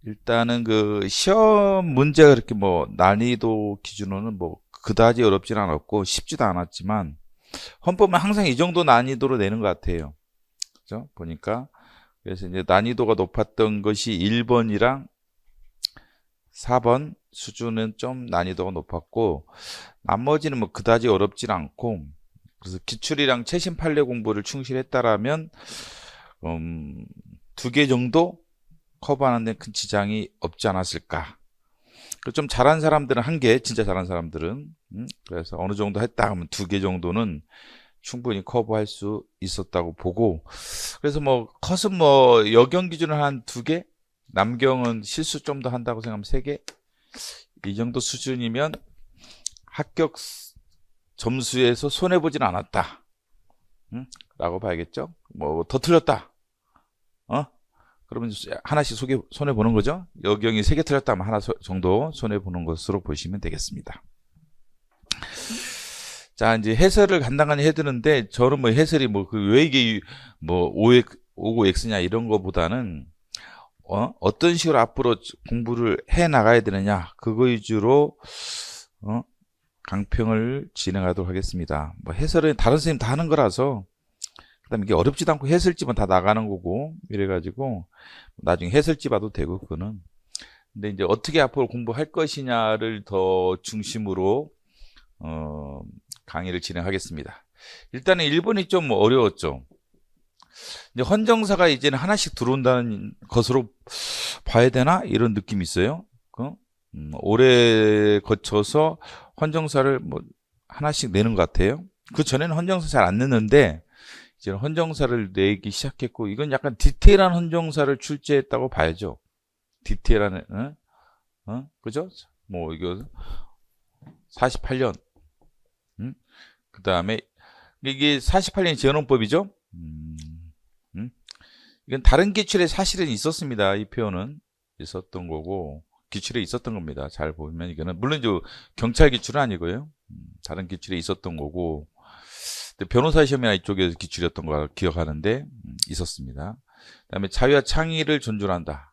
일단은 그 시험 문제가 그렇게 뭐 난이도 기준으로는 뭐 그다지 어렵진 않았고 쉽지도 않았지만 헌법은 항상 이 정도 난이도로 내는 것 같아요. 그죠? 보니까. 그래서 이제 난이도가 높았던 것이 1번이랑 4번 수준은 좀 난이도가 높았고 나머지는 뭐 그다지 어렵진 않고 그래서 기출이랑 최신 판례 공부를 충실했다라면 2개 정도 커버하는 데 큰 지장이 없지 않았을까. 좀 잘한 사람들은 1개, 진짜 잘한 사람들은 그래서 어느 정도 했다 하면 2개 정도는 충분히 커버할 수 있었다고 보고 그래서 뭐 컷은 뭐 여경 기준은 한 2개, 남경은 실수 좀 더 한다고 생각하면 3개 이 정도 수준이면 합격 점수에서 손해보진 않았다 라고 봐야겠죠. 뭐 더 틀렸다 그러면 하나씩 손해보는 거죠. 여경이 3개 틀렸다면 하나 정도 손해보는 것으로 보시면 되겠습니다. 자, 이제 해설을 간단하게 해드는데, 저는 뭐 해설이 뭐 왜 이게 뭐 5고 X냐 이런 거보다는, 어떤 식으로 앞으로 공부를 해 나가야 되느냐, 그거 위주로, 강평을 진행하도록 하겠습니다. 뭐 해설은 다른 선생님 다 하는 거라서, 그 다음에 이게 어렵지도 않고 해설집은 다 나가는 거고, 이래가지고, 나중에 해설집 봐도 되고, 그거는. 근데 이제 어떻게 앞으로 공부할 것이냐를 더 중심으로, 강의를 진행하겠습니다. 일단은 1번이 좀 어려웠죠. 이제 헌정사가 이제는 하나씩 들어온다는 것으로 봐야 되나? 이런 느낌이 있어요. 오래 거쳐서 헌정사를 뭐 하나씩 내는 것 같아요. 그 전에는 헌정사 잘 안 냈는데, 이제 헌정사를 내기 시작했고, 이건 약간 디테일한 헌정사를 출제했다고 봐야죠. 디테일한, 그죠? 뭐, 이거, 48년. 그 다음에 이게 48년 재헌헌법이죠. 이건 다른 기출에 사실은 있었습니다. 이 표현은 있었던 거고 기출에 있었던 겁니다. 잘 보면 이거는 물론 이제 경찰 기출은 아니고요. 다른 기출에 있었던 거고 변호사 시험이나 이쪽에서 기출이었던 걸 기억하는데 있었습니다. 그다음에 자유와 창의를 존중한다.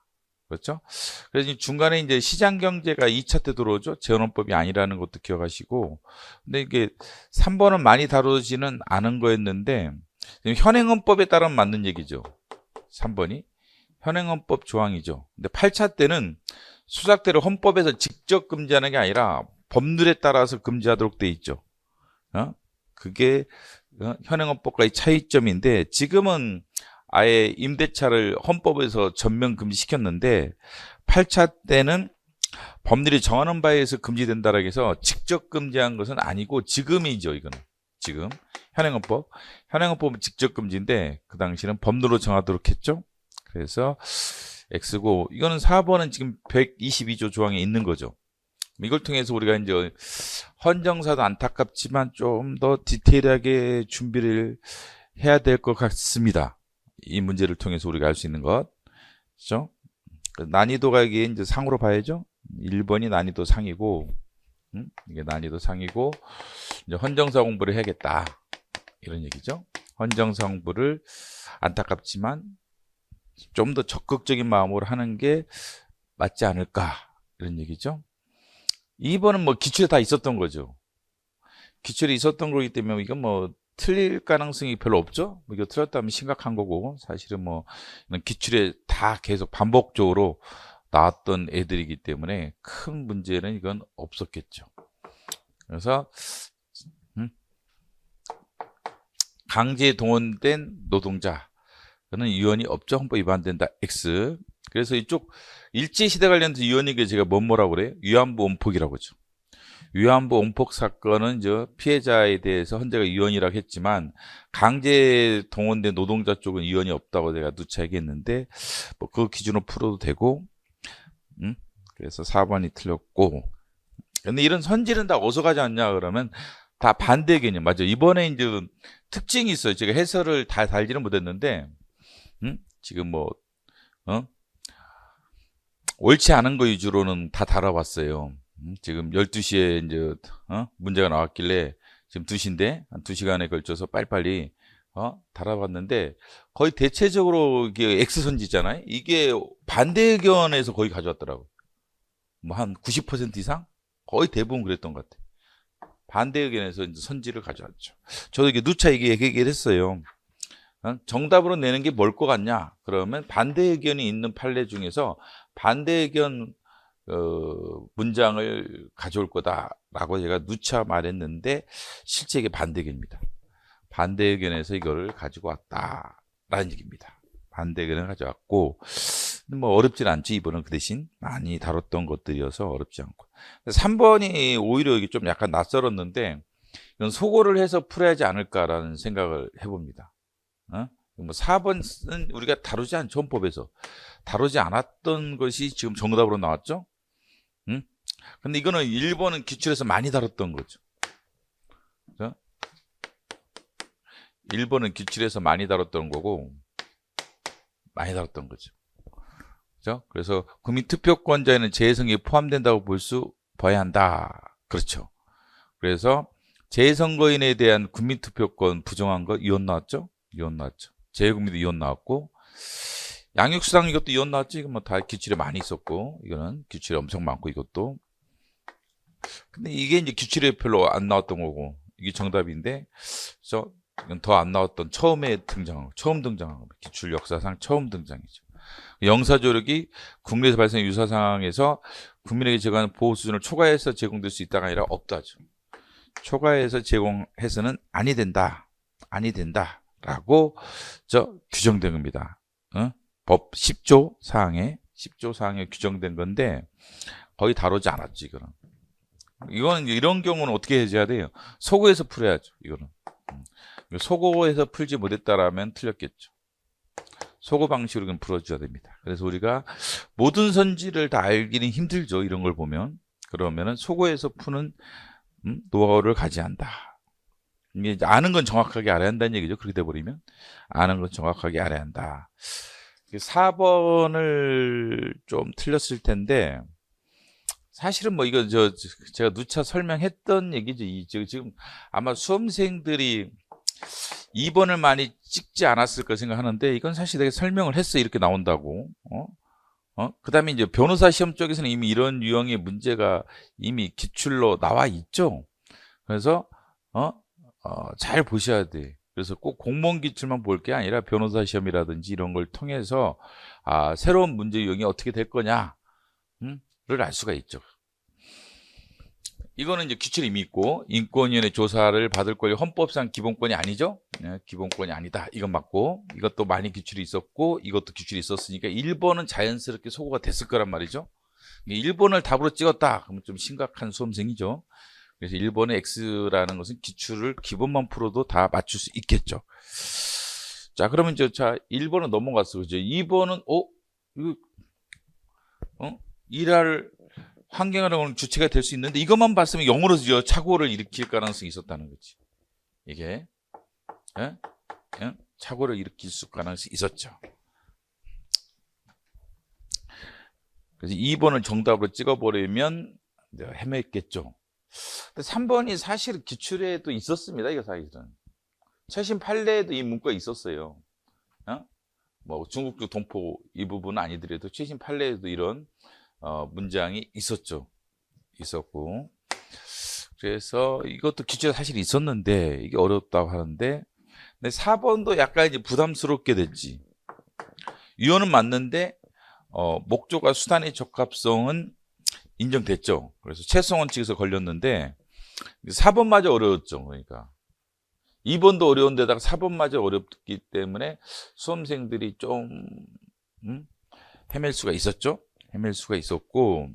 그렇죠? 그래서 중간에 이제 시장 경제가 2차 때 들어오죠. 재헌헌법이 아니라는 것도 기억하시고. 근데 이게 3번은 많이 다루지는 않은 거였는데, 현행헌법에 따르면 맞는 얘기죠. 3번이. 현행헌법 조항이죠. 근데 8차 때는 수작대를 헌법에서 직접 금지하는 게 아니라 법률에 따라서 금지하도록 돼 있죠. 그게 현행헌법과의 차이점인데, 지금은 아예 임대차를 헌법에서 전면 금지시켰는데 8차 때는 법률이 정하는 바에 의해서 금지된다라고 해서 직접 금지한 것은 아니고 지금이죠. 이거는 지금 현행헌법은 직접 금지인데 그 당시는 법률로 정하도록 했죠. 그래서 X고 이거는 4번은 지금 122조 조항에 있는 거죠. 이걸 통해서 우리가 이제 헌정사도 안타깝지만 좀 더 디테일하게 준비를 해야 될 것 같습니다. 이 문제를 통해서 우리가 알 수 있는 것. 그렇죠? 난이도가 이게 이제 상으로 봐야죠. 1번이 난이도 상이고, 이게 난이도 상이고, 이제 헌정사 공부를 해야겠다. 이런 얘기죠. 헌정사 공부를 안타깝지만 좀 더 적극적인 마음으로 하는 게 맞지 않을까. 이런 얘기죠. 2번은 뭐 기출에 다 있었던 거죠. 기출이 있었던 거기 때문에 이건 뭐 틀릴 가능성이 별로 없죠. 이거 틀렸다면 심각한 거고 사실은 뭐 기출에 다 계속 반복적으로 나왔던 애들이기 때문에 큰 문제는 이건 없었겠죠. 그래서 강제에 동원된 노동자는 유언이 없죠. 헌법 위반된다. X. 그래서 이쪽 일제시대 관련해서 유언이게 제가 뭐라고 그래요? 위안부 원폭이라고 하죠. 위안부 원폭 사건은 이제 피해자에 대해서 헌재가 위헌이라고 했지만 강제 동원된 노동자 쪽은 위헌이 없다고 제가 누차 얘기했는데 뭐 그 기준으로 풀어도 되고 그래서 4번이 틀렸고 근데 이런 선지는 다 어디서 가지 않냐 그러면 다 반대 개념 맞죠. 이번에 이제 특징이 있어요. 제가 해설을 다 달지는 못했는데 지금 뭐 옳지 않은 거 위주로는 다 다뤄봤어요. 지금 12시에 이제 문제가 나왔길래 지금 2시인데 한 2시간에 걸쳐서 빨리빨리 달아봤는데 거의 대체적으로 이게 X선지잖아요. 이게 반대 의견에서 거의 가져왔더라고요. 뭐 한 90% 이상? 거의 대부분 그랬던 것 같아요. 반대 의견에서 이제 선지를 가져왔죠. 저도 이게 누차 얘기를 했어요. 정답으로 내는 게 뭘 것 같냐? 그러면 반대 의견이 있는 판례 중에서 반대 의견 문장을 가져올 거다라고 제가 누차 말했는데 실제 이게 반대 의견입니다. 반대 의견에서 이거를 가지고 왔다라는 얘기입니다. 반대 의견을 가져왔고 뭐 어렵진 않죠. 이번은 그 대신 많이 다뤘던 것들이어서 어렵지 않고 3번이 오히려 이게 좀 약간 낯설었는데 이건 소거를 해서 풀어야 하지 않을까라는 생각을 해봅니다. 뭐 4번은 우리가 다루지 않죠. 헌법에서 다루지 않았던 것이 지금 정답으로 나왔죠. 근데 이거는 1번은 기출에서 많이 다뤘던 거죠. 그죠? 1번은 기출에서 많이 다뤘던 거고 많이 다뤘던 거죠. 그죠? 그래서 국민투표권자에는 재선거에 포함된다고 봐야 한다. 그렇죠. 그래서 재선거인에 대한 국민투표권 부정한 거 이혼 나왔죠? 이혼 나왔죠. 재외국민도 이혼 나왔고 양육수당 이것도 이혼 나왔죠. 이건 뭐 다 기출에 많이 있었고 이거는 기출에 엄청 많고 이것도 근데 이게 이제 기출에 별로 안 나왔던 거고 이게 정답인데 그래서 이건 더 안 나왔던 처음 등장한 거 기출 역사상 처음 등장이죠. 영사조력이 국내에서 발생한 유사 상황에서 국민에게 제공하는 보호 수준을 초과해서 제공될 수 있다가 아니라 없다죠. 초과해서 제공해서는 아니 된다라고 규정된 겁니다. 법 10조 사항에 규정된 건데 거의 다루지 않았죠. 이거는 이런 경우는 어떻게 해줘야 돼요? 소거해서 풀어야죠. 이거는 소거해서 풀지 못했다라면 틀렸겠죠. 소거 방식으로 풀어줘야 됩니다. 그래서 우리가 모든 선지를 다 알기는 힘들죠. 이런 걸 보면 그러면은 소거해서 푸는 노하우를 가져야 한다. 이게 아는 건 정확하게 알아야 한다는 얘기죠. 그렇게 돼버리면 아는 건 정확하게 알아야 한다. 4번을 좀 틀렸을 텐데 사실은 뭐 이거 제가 누차 설명했던 얘기죠. 지금 아마 수험생들이 2번을 많이 찍지 않았을까 생각하는데 이건 사실 내가 설명을 했어 이렇게 나온다고. 그 다음에 이제 변호사 시험 쪽에서는 이미 이런 유형의 문제가 이미 기출로 나와 있죠. 그래서 잘 보셔야 돼. 그래서 꼭 공무원 기출만 볼 게 아니라 변호사 시험이라든지 이런 걸 통해서 새로운 문제 유형이 어떻게 될 거냐를 알 수가 있죠. 이거는 이제 기출이 이미 있고 인권위원회 조사를 받을 권리 헌법상 기본권이 아니죠. 네, 기본권이 아니다. 이건 맞고 이것도 많이 기출이 있었고 이것도 기출이 있었으니까 1번은 자연스럽게 소거가 됐을 거란 말이죠. 1번을 답으로 찍었다. 그러면 좀 심각한 수험생이죠. 그래서 1번의 X라는 것은 기출을 기본만 풀어도 다 맞출 수 있겠죠. 자, 그러면 이제 1번은 넘어갔어. 그죠? 2번은 일할 환경이라는 주체가 될 수 있는데 이것만 봤으면 영어로 착오를 일으킬 가능성이 있었다는 거지. 이게 착오를 일으킬 가능성이 있었죠. 그래서 2번을 정답으로 찍어버리면 헤맸겠죠. 3번이 사실 기출에도 있었습니다. 이거 사실은 최신 판례에도 이 문구가 있었어요. 뭐 중국주 동포 이 부분은 아니더라도 최신 판례에도 이런 문장이 있었고 그래서 이것도 기출에 사실 있었는데 이게 어렵다고 하는데 근데 4번도 약간 이제 부담스럽게 됐지. 유효는 맞는데 목적과 수단의 적합성은 인정됐죠. 그래서 최성원 측에서 걸렸는데 4번마저 어려웠죠. 그러니까 2번도 어려운데다가 4번마저 어렵기 때문에 수험생들이 좀 헤맬 수가 있었죠. 헤맬 수가 있었고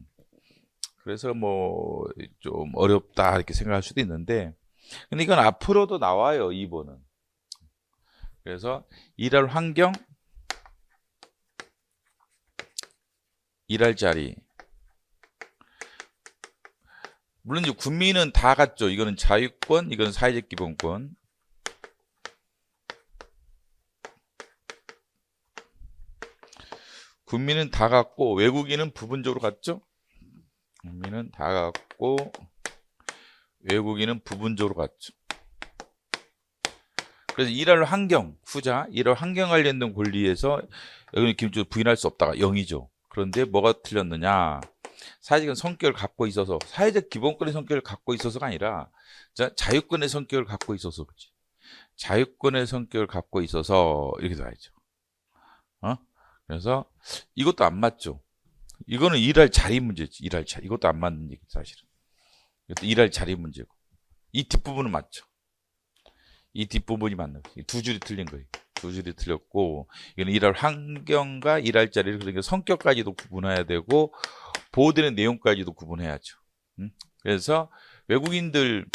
그래서 뭐 좀 어렵다 이렇게 생각할 수도 있는데 근데 이건 앞으로도 나와요. 2번은. 그래서 일할 환경, 일할 자리. 물론 이제 국민은 다 같죠. 이거는 자유권, 이거는 사회적 기본권. 국민은 다 같고 외국인은 부분적으로 같죠. 국민은 다 같고 외국인은 부분적으로 같죠. 그래서 일할 환경, 후자, 일할 환경 관련된 권리에서 여기는 기본적으로 부인할 수 없다가 0이죠. 그런데 뭐가 틀렸느냐? 사회적인 성격을 갖고 있어서, 사회적 기본권의 성격을 갖고 있어서가 아니라 자유권의 성격을 갖고 있어서 그렇지. 자유권의 성격을 갖고 있어서 이렇게 돼야죠. 그래서 이것도 안 맞죠. 이거는 일할 자리 문제지. 일할 자리. 이것도 안 맞는 얘기 사실은. 이것도 일할 자리 문제고. 이 뒷부분은 맞죠. 이 뒷부분이 맞는 거예요. 두 줄이 틀린 거예요. 두 줄이 틀렸고, 이거는 일할 환경과 일할 자리를, 그러니까 성격까지도 구분해야 되고 보호되는 내용까지도 구분해야죠. 그래서 외국인들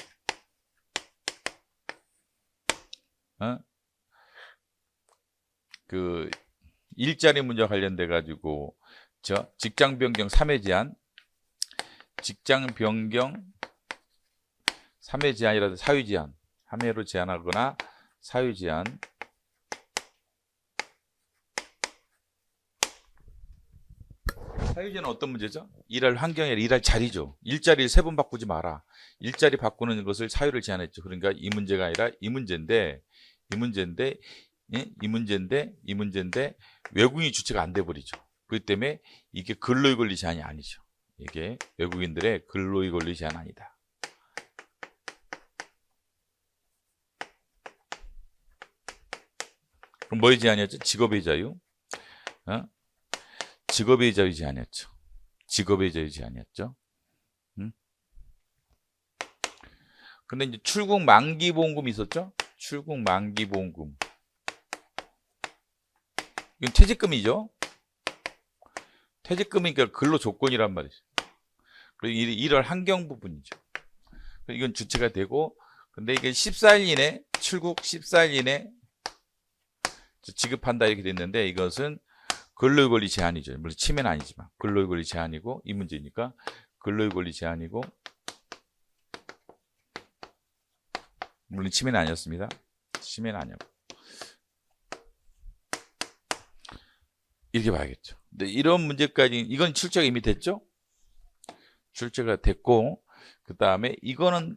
그 일자리 문제와 관련돼 가지고 직장 변경 3회 제한, 직장 변경 3회 제한이라도 사유 제한, 3회로 제한하거나 사유 제한. 사유 제한은 어떤 문제죠? 일할 환경이 아니라 일할 자리죠. 일자리를 3번 바꾸지 마라. 일자리 바꾸는 것을 사유를 제한했죠. 그러니까 이 문제가 아니라 이 문제인데 외국인이 주체가 안 돼 버리죠. 그렇기 때문에 이게 근로의 권리 제한이 아니죠. 이게 외국인들의 근로의 권리 제한 아니다. 그럼 뭐의 제한이었죠? 직업의 자유. 직업의 자유 제한이었죠. 직업의 자유 제한이었죠. 근데 이제 출국 만기 보험금이 있었죠? 출국 만기 보험금. 이건 퇴직금이죠. 퇴직금이니까 근로 조건이란 말이죠. 그리고 일할 환경 부분이죠. 이건 주체가 되고, 근데 이게 14일 이내, 출국 14일 이내 지급한다 이렇게 됐는데, 이것은 근로의 권리 제한이죠. 물론 침해는 아니지만 근로의 권리 제한이고, 이 문제니까 근로의 권리 제한이고, 물론 침해는 아니었습니다. 침해는 아니었고, 이렇게 봐야겠죠. 근데 이런 문제까지, 이건 출제가 이미 됐죠? 출제가 됐고, 그 다음에 이거는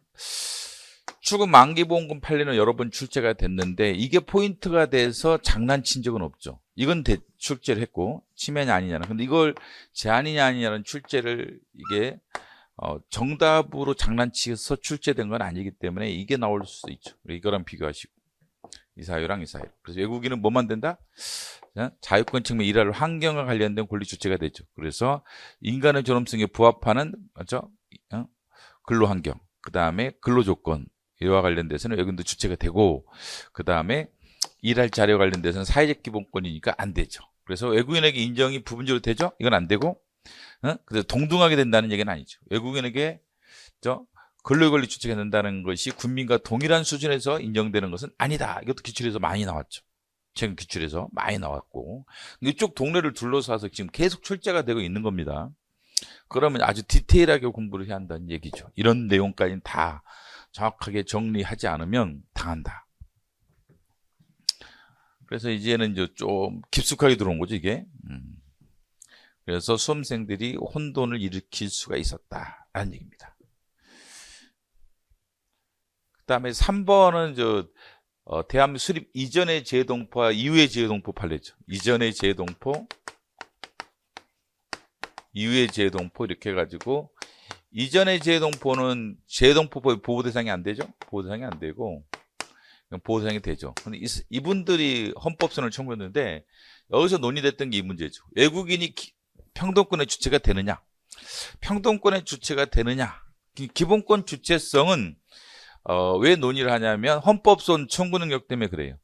출국 만기보험금 판례는 여러 번 출제가 됐는데, 이게 포인트가 돼서 장난친 적은 없죠. 이건 출제를 했고, 침해냐 아니냐는. 근데 이걸 제한이냐 아니냐는 출제를, 이게 정답으로 장난치서 출제된 건 아니기 때문에 이게 나올 수도 있죠. 이거랑 비교하시고, 이 사유랑 이 사유. 그래서 외국인은 뭐만 된다? 자유권 측면 일할 환경과 관련된 권리 주체가 되죠. 그래서 인간의 존엄성에 부합하는, 맞죠? 근로환경, 그 다음에 근로조건, 이와 관련돼서는 외국인도 주체가 되고, 그 다음에 일할 자리와 관련돼서는 사회적 기본권이니까 안 되죠. 그래서 외국인에게 인정이 부분적으로 되죠? 이건 안 되고, 그래서 동등하게 된다는 얘기는 아니죠. 외국인에게 근로의 권리 주체가 된다는 것이 국민과 동일한 수준에서 인정되는 것은 아니다. 이것도 기출에서 많이 나왔죠. 최근 기출에서 많이 나왔고, 이쪽 동네를 둘러싸서 지금 계속 출제가 되고 있는 겁니다. 그러면 아주 디테일하게 공부를 해야 한다는 얘기죠. 이런 내용까지는 다 정확하게 정리하지 않으면 당한다. 그래서 이제는 이제 좀 깊숙하게 들어온 거죠, 이게. 그래서 수험생들이 혼돈을 일으킬 수가 있었다라는 얘기입니다. 그 다음에 3번은 대한민국 수립 이전의 재동포와 이후의 재동포 판례죠. 이전의 재동포, 이후의 재동포 이렇게 해가지고, 이전의 재동포는 재동포법의 보호 대상이 안 되죠. 보호 대상이 안 되고 보호 대상이 되죠. 근데 이분들이 헌법소원을 청구했는데, 여기서 논의됐던 게 이 문제죠. 외국인이 평등권의 주체가 되느냐, 평등권의 주체가 되느냐. 기본권 주체성은 왜 논의를 하냐면 헌법소원 청구 능력 때문에 그래요.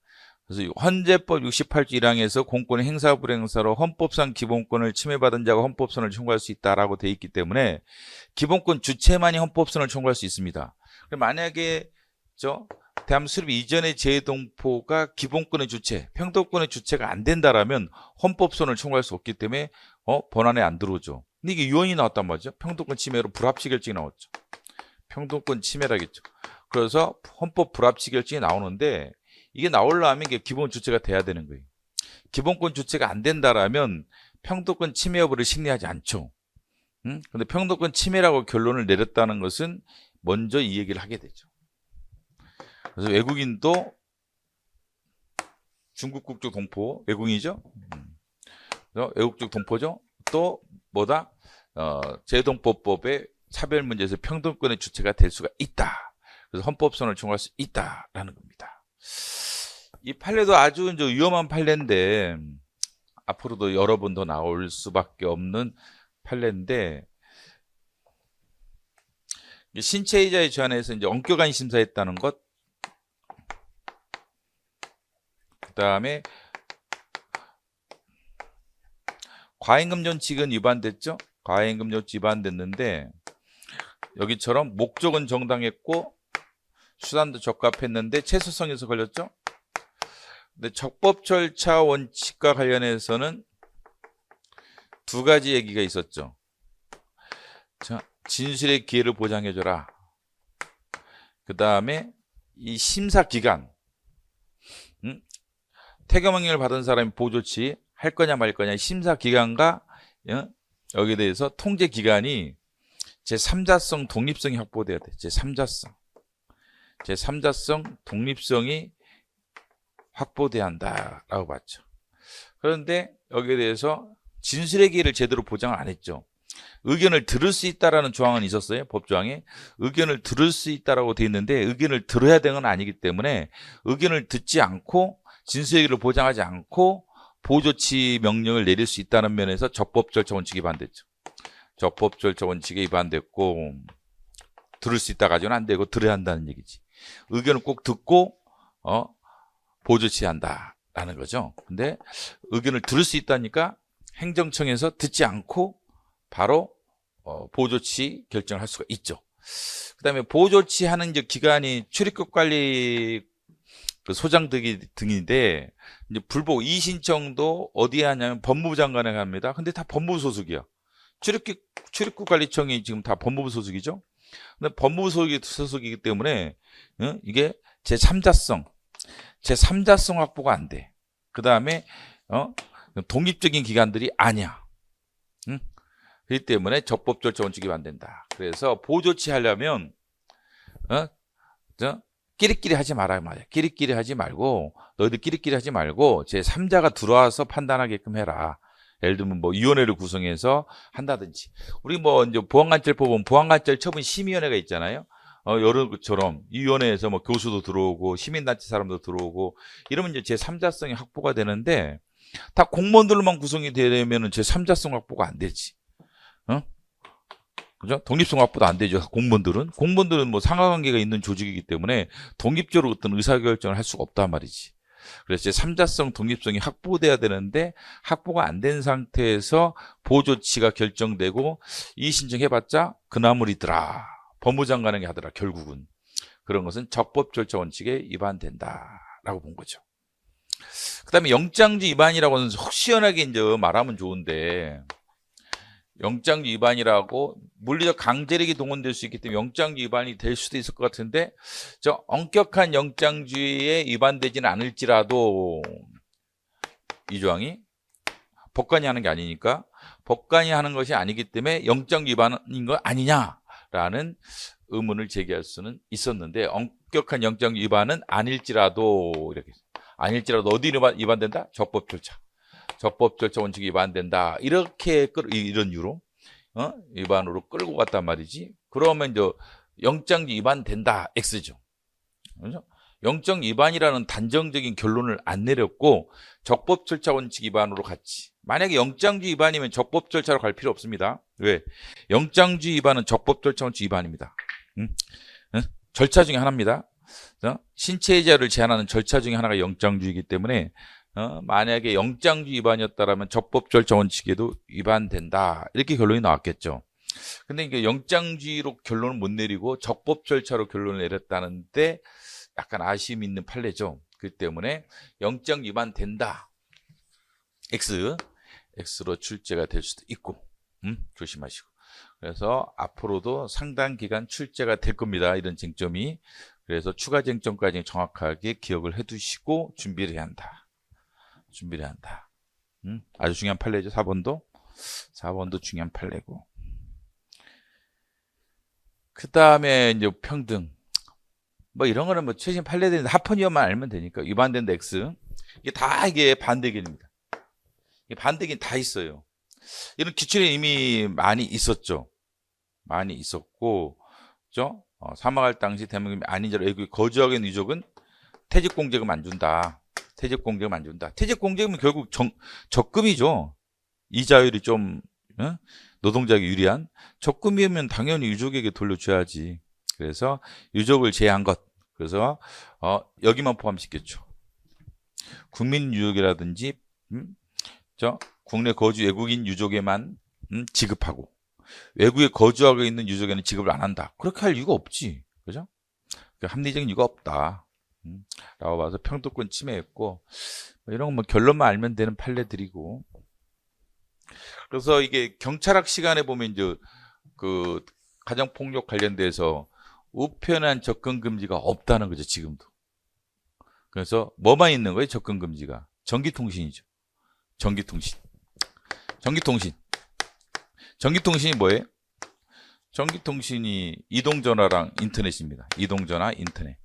그래서 헌재법 68조 1항에서 공권의 행사 불행사로 헌법상 기본권을 침해받은 자가 헌법소원을 청구할 수 있다라고 돼 있기 때문에 기본권 주체만이 헌법소원을 청구할 수 있습니다. 만약에 대한민국 수립 이전의 재동포가 기본권의 주체, 평등권의 주체가 안 된다라면 헌법소원을 청구할 수 없기 때문에 본안에 안 들어오죠. 근데 이게 유언이 나왔단 말이죠. 평등권 침해로 불합치 결정이 나왔죠. 평등권 침해라겠죠. 그래서 헌법 불합치 결정이 나오는데, 이게 나오려면 이게 기본 주체가 돼야 되는 거예요. 기본권 주체가 안 된다라면 평등권 침해 여부를 심리하지 않죠. 근데 평등권 침해라고 결론을 내렸다는 것은 먼저 이 얘기를 하게 되죠. 그래서 외국인도 중국 국적 동포, 외국인이죠. 외국적 동포죠. 또 뭐다? 재동포법의 차별 문제에서 평등권의 주체가 될 수가 있다. 그래서 헌법소원을 청구할 수 있다라는 겁니다. 이 판례도 아주 이제 위험한 판례인데 앞으로도 여러 번 더 나올 수밖에 없는 판례인데, 신체이자의 제한에서 이제 엄격한 심사했다는 것, 그 다음에 과잉금 존칙은 위반됐죠. 과잉금 존칙 위반됐는데 여기처럼 목적은 정당했고 수단도 적합했는데 최소성에서 걸렸죠. 근데 적법 절차 원칙과 관련해서는 두 가지 얘기가 있었죠. 자, 진술의 기회를 보장해줘라. 그 다음에 이 심사 기간, 퇴거명령을 받은 사람이 보조치 할 거냐 말 거냐 심사 기간과 여기에 대해서 통제 기간이 제3자성 독립성이 확보돼야 돼. 제3자성 독립성이 확보돼야 한다라고 봤죠. 그런데 여기에 대해서 진술의 기회를 제대로 보장을 안 했죠. 의견을 들을 수 있다라는 조항은 있었어요. 법조항에 의견을 들을 수 있다라고 돼 있는데 의견을 들어야 되는 건 아니기 때문에 의견을 듣지 않고 진술의 기회를 보장하지 않고 보조치 명령을 내릴 수 있다는 면에서 적법 절차 원칙이 위반됐죠. 적법 절차 원칙에 위반됐고, 들을 수 있다 가지고는 안 되고 들어야 한다는 얘기지. 의견을 꼭 듣고 보조치한다라는 거죠. 근데 의견을 들을 수 있다니까 행정청에서 듣지 않고 바로 보조치 결정을 할 수가 있죠. 그 다음에 보조치하는 이제 기관이 출입국 관리 그 소장 등인데, 이제 불복 이의신청도 어디에 하냐면 법무부 장관에 갑니다. 근데 다 법무부 소속이야. 출입국 관리청이 지금 다 법무부 소속이죠. 근데 법무부 소속이기 때문에 이게 제3자성 확보가 안 돼. 그 다음에 독립적인 기관들이 아니야. 그렇기 때문에 적법 절차 원칙이 안 된다. 그래서 보조치 하려면 끼리끼리 하지 말아요. 끼리끼리 하지 말고, 너희들 끼리끼리 하지 말고 제3자가 들어와서 판단하게끔 해라. 예를 들면 뭐 위원회를 구성해서 한다든지. 우리 뭐 이제 보안관찰법 보면 보안관찰 처분 심의위원회가 있잖아요. 여러 것처럼 이 위원회에서 뭐 교수도 들어오고 시민단체 사람도 들어오고 이러면 이제 제3자성이 확보가 되는데, 다 공무원들만 구성이 되려면 제3자성 확보가 안 되지. 그죠? 독립성 확보도 안 되죠. 공무원들은 뭐 상하관계가 있는 조직이기 때문에 독립적으로 어떤 의사결정을 할 수가 없단 말이지. 그래서 제3자성 독립성이 확보돼야 되는데 확보가 안 된 상태에서 보조치가 결정되고 이의 신청해봤자 그나물이더라. 법무장관에게 하더라. 결국은 그런 것은 적법 절차 원칙에 위반된다라고 본 거죠. 그다음에 영장주 위반이라고는 혹 시원하게 이제 말하면 좋은데, 영장주 위반이라고 물리적 강제력이 동원될 수 있기 때문에 영장주 위반이 될 수도 있을 것 같은데, 저 엄격한 영장주의에 위반되지는 않을지라도 이 조항이 법관이 하는 게 아니니까, 법관이 하는 것이 아니기 때문에 영장주 위반인 거 아니냐라는 의문을 제기할 수는 있었는데, 엄격한 영장주 위반은 아닐지라도 어디로 위반된다? 적법 절차 원칙이 위반된다. 이런 이유로 위반으로 끌고 갔단 말이지. 그러면 이제 영장주 위반된다. X죠. 그렇죠? 영장 위반이라는 단정적인 결론을 안 내렸고 적법 절차 원칙 위반으로 갔지. 만약에 영장주 위반이면 적법 절차로 갈 필요 없습니다. 왜? 영장주 위반은 적법 절차 원칙 위반입니다. 절차 중에 하나입니다. 신체이자를 제한하는 절차 중에 하나가 영장주의이기 때문에 만약에 영장주 위반이었다라면 적법 절차 원칙에도 위반된다. 이렇게 결론이 나왔겠죠. 근데 이게 영장주의로 결론을 못 내리고 적법 절차로 결론을 내렸다는데 약간 아쉬움이 있는 판례죠. 그 때문에 영장 위반된다. X로 출제가 될 수도 있고, 조심하시고. 그래서 앞으로도 상당 기간 출제가 될 겁니다. 이런 쟁점이. 그래서 추가 쟁점까지 정확하게 기억을 해두시고 준비를 해야 한다. 아주 중요한 판례죠. 4번도 중요한 판례고. 그 다음에 이제 평등. 뭐 이런 거는 뭐 최신 판례되는데 합헌위원만 알면 되니까. 위반된다 X. 이게 반대견입니다. 이게 반대견 다 있어요. 이런 기출이 이미 많이 있었죠. 많이 있었고, 그죠? 사망할 당시 대명금이 아닌 자로 외국에 거주하게 있는 유족은 퇴직공제금 안 준다. 퇴직공제금 안 준다. 퇴직공제금은 결국 적금이죠. 이자율이 좀 노동자에게 유리한 적금이면 당연히 유족에게 돌려줘야지. 그래서 유족을 제외한 것. 그래서 여기만 포함시켰죠. 국민 유족이라든지 국내 거주 외국인 유족에만 지급하고 외국에 거주하고 있는 유족에는 지급을 안 한다. 그렇게 할 이유가 없지. 그죠? 합리적인 이유가 없다. 라고 봐서 평등권 침해했고 이런 건 뭐 결론만 알면 되는 판례들이고. 그래서 이게 경찰학 시간에 보면 이제 그 가정폭력 관련돼서 우편한 접근 금지가 없다는 거죠, 지금도. 그래서 뭐만 있는 거예요, 접근 금지가? 전기통신이죠. 전기통신. 전기통신이 뭐예요? 전기통신이 이동전화랑 인터넷입니다. 이동전화, 인터넷.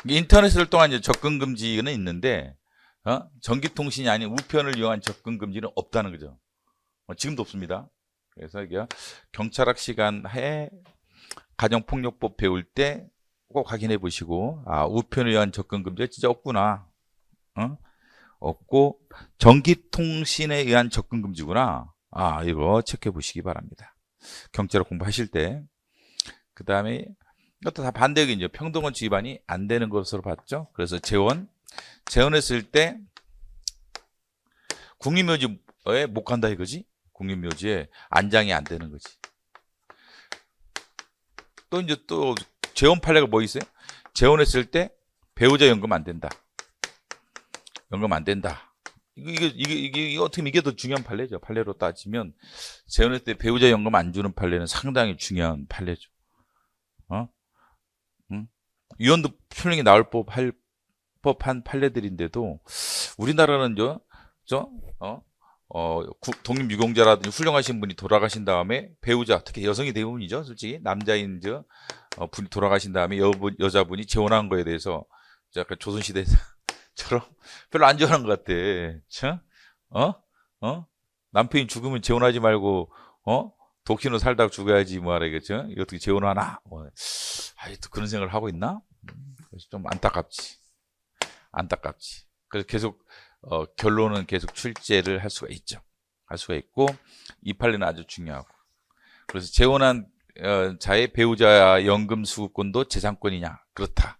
인터넷을 통한 이제 접근 금지는 있는데, 전기통신이 아닌 우편을 이용한 접근 금지는 없다는 거죠. 지금도 없습니다. 그래서 이게 경찰학 시간에 가정폭력법 배울 때 꼭 확인해 보시고, 우편을 위한 접근 금지가 진짜 없구나. 없고 전기통신에 의한 접근 금지구나. 이거 체크해 보시기 바랍니다. 경찰학 공부하실 때. 그 다음에 이것도 다 반대이죠. 평등원칙 위반이 안 되는 것으로 봤죠. 그래서 재혼했을 때 국립묘지에 못 간다 이거지. 국립묘지에 안장이 안 되는 거지. 또 재혼 판례가 뭐 있어요? 재혼했을 때 배우자 연금 안 된다. 연금 안 된다. 이게 어떻게 이게 더 중요한 판례죠. 판례로 따지면 재혼했을 때 배우자 연금 안 주는 판례는 상당히 중요한 판례죠. 위헌도 풀링이 나올 법한 판례들인데도 우리나라는 독립유공자라든지 훌륭하신 분이 돌아가신 다음에 배우자, 특히 여성이 대부분이죠. 솔직히 남자인 분이 돌아가신 다음에 여자분이 재혼한 거에 대해서 약간 조선시대처럼 별로 안 좋아하는 것 같아. 남편이 죽으면 재혼하지 말고 독신으로 살다가 죽어야지 뭐 하라겠죠. 이거 어떻게 재혼하나? 또 그런 생각을 하고 있나? 그래서 좀 안타깝지. 그래서 계속 결론은 계속 출제를 할 수가 있죠. 할 수가 있고 이 판례는 아주 중요하고. 그래서 재혼한 자의 배우자 연금 수급권도 재산권이냐? 그렇다.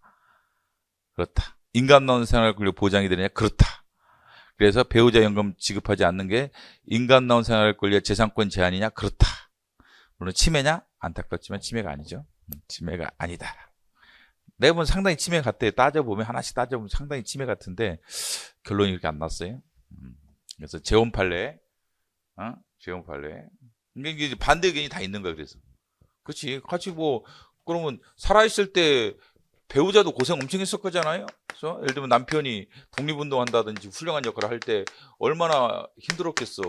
인간나온 생활권리 보장이 되느냐? 그렇다. 그래서 배우자 연금 지급하지 않는 게 인간나온 생활권리의 재산권 제한이냐? 그렇다. 물론 침해냐? 안타깝지만 침해가 아니죠. 침해가 아니다. 내가 보면 상당히 침해 같대. 따져보면 하나씩 따져보면 상당히 침해 같은데 결론이 이렇게 안 났어요. 그래서 재혼 판례, 이게 반대 의견이 다 있는 거야. 그래서 그렇지. 같이 그러면 살아있을 때 배우자도 고생 엄청 했을 거잖아요. 그래서 예를 들면 남편이 독립운동 한다든지 훌륭한 역할을 할 때 얼마나 힘들었겠어.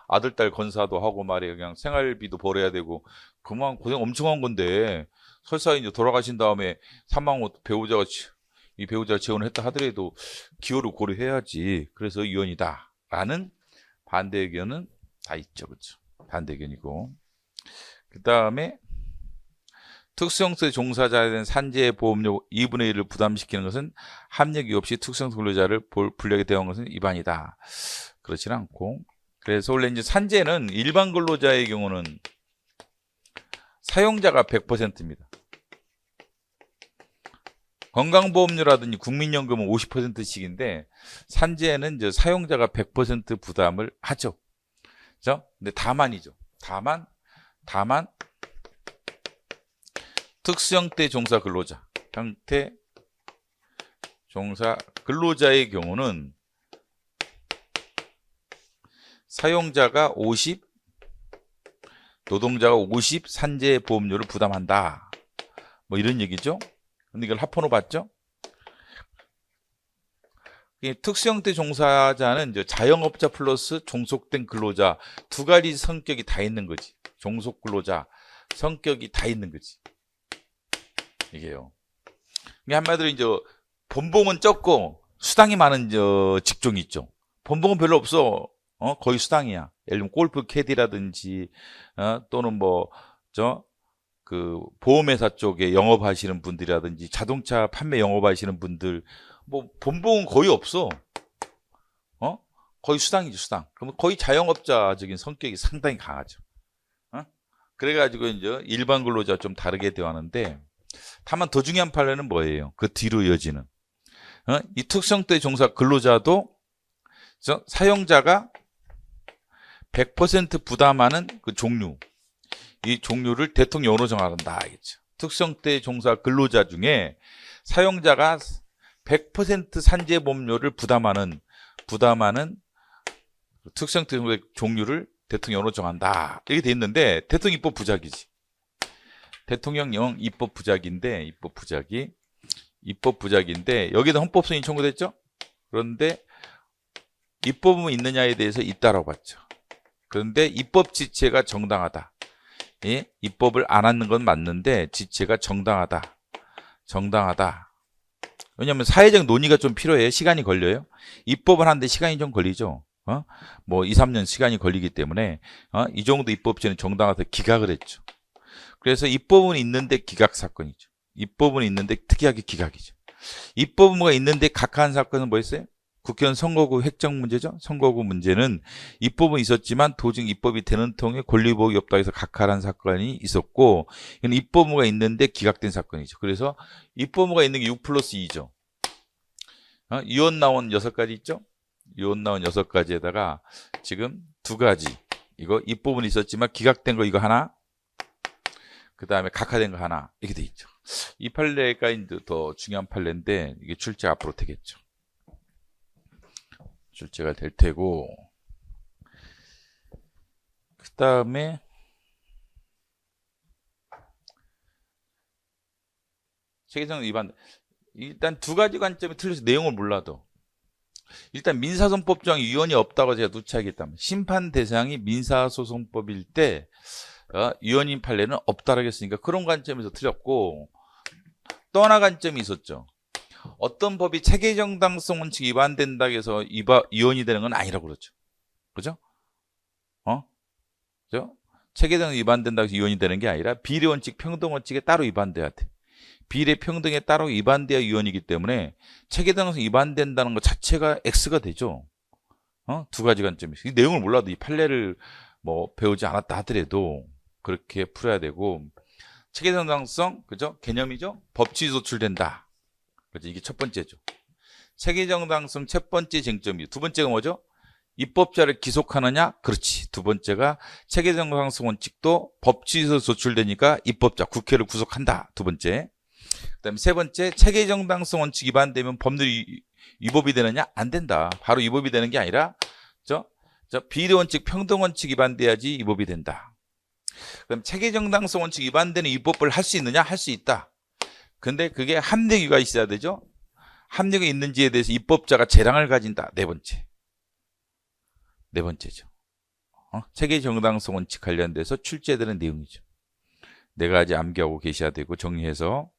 아들, 딸 건사도 하고 말이야. 그냥 생활비도 벌어야 되고 그만 고생 엄청 한 건데 설사 이제 돌아가신 다음에 사망 후 배우자가 재혼을 했다 하더라도 기호를 고려해야지. 그래서 이혼이다라는 반대 의견은 다 있죠, 그렇죠? 반대 의견이고. 그 다음에 특수형태 종사자에 대한 산재 보험료 2분의 1을 부담시키는 것은 합력이 없이 특수형태 근로자를 불리하게 대우한 것은 위반이다. 그렇지는 않고. 그래서 원래 이제 산재는 일반 근로자의 경우는 사용자가 100%입니다. 건강보험료라든지 국민연금은 50%씩인데 산재는 이제 사용자가 100% 부담을 하죠. 그죠? 근데 다만이죠. 다만 특수형태 종사 근로자의 경우는 사용자가 50, 노동자가 50 산재 보험료를 부담한다. 뭐 이런 얘기죠. 근데 이걸 합헌으로 봤죠. 특수형태 종사자는 이제 자영업자 플러스 종속된 근로자 두 가지 성격이 다 있는 거지. 종속 근로자 성격이 다 있는 거지. 이게요. 한마디로 이제 본봉은 적고 수당이 많은 직종이 있죠. 본봉은 별로 없어. 거의 수당이야. 예를 들면 골프 캐디라든지 또는 그 보험회사 쪽에 영업하시는 분들이라든지 자동차 판매 영업하시는 분들 뭐 본봉은 거의 없어. 거의 수당이죠, 수당. 그러면 거의 자영업자적인 성격이 상당히 강하죠. 그래가지고 이제 일반 근로자와 좀 다르게 대하는데, 다만 더 중요한 판례는 뭐예요? 그 뒤로 이어지는 이 특성대 종사 근로자도 사용자가 100% 부담하는 그 종류, 이 종류를 대통령으로 정한다 알겠죠. 특성대 종사 근로자 중에 사용자가 100% 산재보험료를 부담하는 특성대 종류를 대통령으로 정한다 이렇게 돼 있는데, 대통령 입법 부작이지. 대통령령 입법 부작인데, 입법 부작인데 여기도 헌법 승인 청구됐죠. 그런데 입법은 있느냐에 대해서 있다라고 봤죠. 그런데 입법 지체가 정당하다. 예? 입법을 안 하는 건 맞는데 지체가 정당하다. 왜냐하면 사회적 논의가 좀 필요해요. 시간이 걸려요. 입법을 하는데 시간이 좀 걸리죠. 뭐 2, 3년 시간이 걸리기 때문에 이 정도 입법제는 정당하다 기각을 했죠. 그래서 입법은 있는데 기각 사건이죠. 입법은 있는데 특이하게 기각이죠. 입법은 있는데 각하한 사건은 뭐였어요? 국회의원 선거구 획정 문제죠. 선거구 문제는 입법은 있었지만 도중 입법이 되는 통에 권리보호가 없다고 해서 각하한 사건이 있었고, 이건 입법무가 있는데 기각된 사건이죠. 그래서 입법무가 있는 게 6+2죠. 이혼 나온 6가지 있죠. 이혼 나온 6가지에다가 지금 2가지, 이거 입법은 있었지만 기각된 거 이거 하나, 그 다음에 각하된 거 하나, 이렇게 돼 있죠. 이 판례가 이제 더 중요한 판례인데 이게 출제가 앞으로 되겠죠. 출제가 될 테고, 그 다음에 체계성 위반, 일단 2가지 관점이 틀려서 내용을 몰라도 일단 민사소송법상 위헌이 없다고 제가 누차하겠다면, 심판 대상이 민사소송법일 때 위헌인 판례는 없다라고 했으니까 그런 관점에서 틀렸고, 또 하나 관점이 있었죠. 어떤 법이 체계정당성 원칙 위반된다고 해서 위헌이 되는 건 아니라고 그러죠. 그죠? 그죠? 체계정당 위반된다고 해서 위헌이 되는 게 아니라 비례원칙, 평등원칙에 따로 위반돼야 돼. 비례 평등에 따로 위반돼야 위헌이기 때문에 체계정당성 위반된다는 것 자체가 X가 되죠. 2가지 관점이 있어요. 이 내용을 몰라도 이 판례를 뭐 배우지 않았다 하더라도 그렇게 풀어야 되고, 체계정당성, 그죠? 개념이죠? 법치 소출된다. 그죠? 이게 첫 번째죠. 체계정당성 첫 번째 쟁점이죠. 두 번째가 뭐죠? 입법자를 기속하느냐? 그렇지. 두 번째가 체계정당성 원칙도 법치에서 소출되니까 입법자, 국회를 구속한다. 두 번째. 그 다음에 세 번째, 체계정당성 원칙 위반되면 법률이 위법이 되느냐? 안 된다. 바로 위법이 되는 게 아니라 비례원칙, 평등원칙 위반돼야지 위법이 된다. 그럼 체계정당성 원칙 위반되는 입법을 할 수 있느냐? 할 수 있다. 근데 그게 합리가 있어야 되죠. 합리가 있는지에 대해서 입법자가 재량을 가진다. 네 번째죠. 체계정당성 원칙 관련돼서 출제되는 내용이죠. 4가지 암기하고 계셔야 되고, 정리해서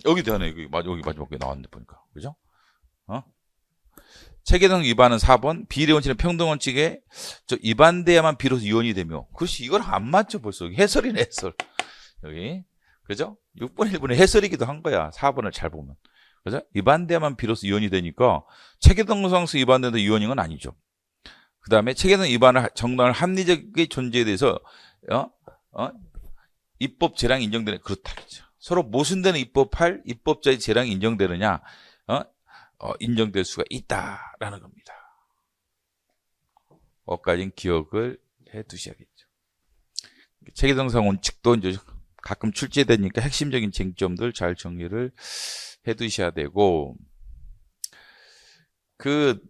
여기도 하네. 여기 마지막에 나왔는데 보니까, 그죠? 체계정 위반은 4번, 비례원칙은 평등원칙에 위반돼야만 비로소 위헌이 되며, 그렇지, 이건 안 맞죠. 벌써 해설이네, 해설. 여기, 그죠? 6번 1번의 해설이기도 한 거야. 4번을 잘 보면, 그죠? 위반돼야만 비로소 위헌이 되니까 체계정당성 위반된다 위헌인 건 아니죠. 그 다음에 체계정 위반을 정당한 합리적인 존재에 대해서 입법 재량이 인정되는, 그렇다겠죠. 서로 모순되는 입법할 입법자의 재량이 인정되느냐, 인정될 수가 있다라는 겁니다. 까지는 기억을 해 두셔야겠죠. 체계정당 원칙도 이제 가끔 출제되니까 핵심적인 쟁점들 잘 정리를 해 두셔야 되고, 그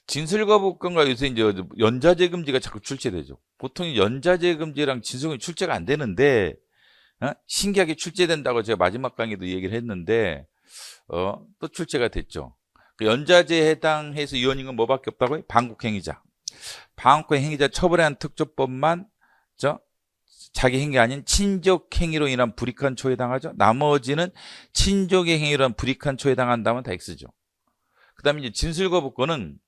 진술거부권과 요새 이제 연좌재금제가 자꾸 출제되죠. 보통 연좌재금제랑 진술이 출제가 안 되는데 신기하게 출제된다고 제가 마지막 강의도 얘기를 했는데 또 출제가 됐죠. 그 연좌제에 해당해서 위헌인 건 뭐밖에 없다고요? 방국행위자. 방국행위자 처벌에 한 특조법만 자기 행위 아닌 친족 행위로 인한 불이익한 초에 해당하죠. 나머지는 친족의 행위로 한 불이익한 초에 해당한다면 다 X죠. 그 다음에 이제 진술거부권은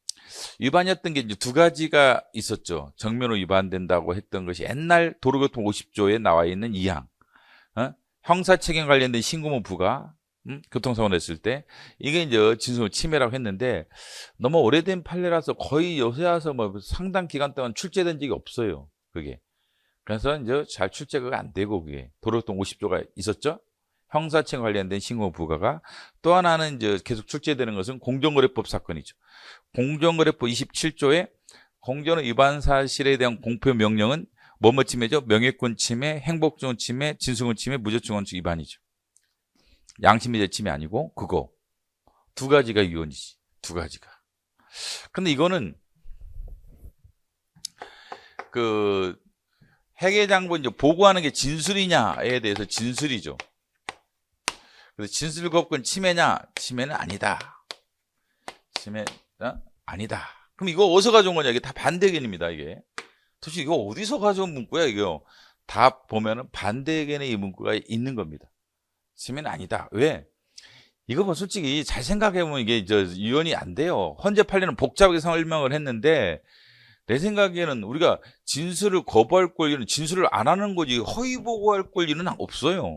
위반이었던 게 이제 두 가지가 있었죠. 정면으로 위반된다고 했던 것이 옛날 도로교통 50조에 나와 있는 2항. 형사책임 관련된 신고문 부과, 교통사고 냈을 때, 이게 이제 진술 침해라고 했는데, 너무 오래된 판례라서 거의 요새 와서 뭐 상당 기간 동안 출제된 적이 없어요. 그게. 그래서 이제 잘 출제가 안 되고, 그게. 도로교통 50조가 있었죠? 형사책임 관련된 신고문 부과가. 또 하나는 이제 계속 출제되는 것은 공정거래법 사건이죠. 공정거래법 27조에 공정의 위반 사실에 대한 공표 명령은 뭐뭐 침해죠? 명예권 침해, 행복증언 침해, 진술권 침해, 무죄증언 위반이죠. 양심미제 침해 아니고 그거 두 가지가 위헌이지. 두 가지가. 근데 이거는 그 회계장부 이제 보고하는 게 진술이냐에 대해서 진술이죠. 그래서 진술거부권 침해냐? 침해는 아니다. 침해 아니다. 그럼 이거 어디서 가져온 거냐? 이게 다 반대견입니다. 이게 도대체 이거 어디서 가져온 문구야? 이거 다 보면은 반대견의 이 문구가 있는 겁니다. 침해는 아니다. 왜? 이거 뭐 솔직히 잘 생각해보면 이게 위헌이 안 돼요. 헌재 판례는 복잡하게 설명을 했는데 내 생각에는 우리가 진술을 거부할 권리는 진술을 안 하는 거지 허위 보고할 권리는 없어요.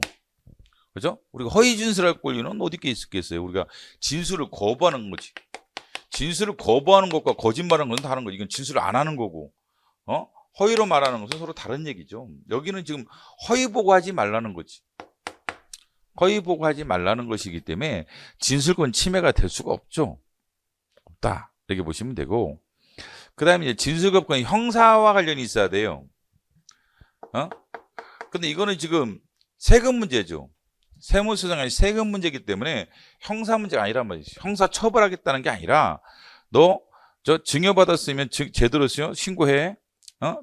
그죠? 우리가 허위 진술할 권리는 어디 있겠어요? 우리가 진술을 거부하는 거지. 진술을 거부하는 것과 거짓말하는 것은 다른 거지. 이건 진술을 안 하는 거고, 허위로 말하는 것은 서로 다른 얘기죠. 여기는 지금 허위 보고하지 말라는 거지. 허위 보고하지 말라는 것이기 때문에 진술권 침해가 될 수가 없죠. 없다. 이렇게 보시면 되고, 그 다음에 이제 진술거부권이 형사와 관련이 있어야 돼요. 근데 이거는 지금 세금 문제죠. 세무서장이 세금 문제이기 때문에 형사 문제가 아니란 말이지. 형사 처벌하겠다는 게 아니라 너 저 증여받았으면 제대로 신고해.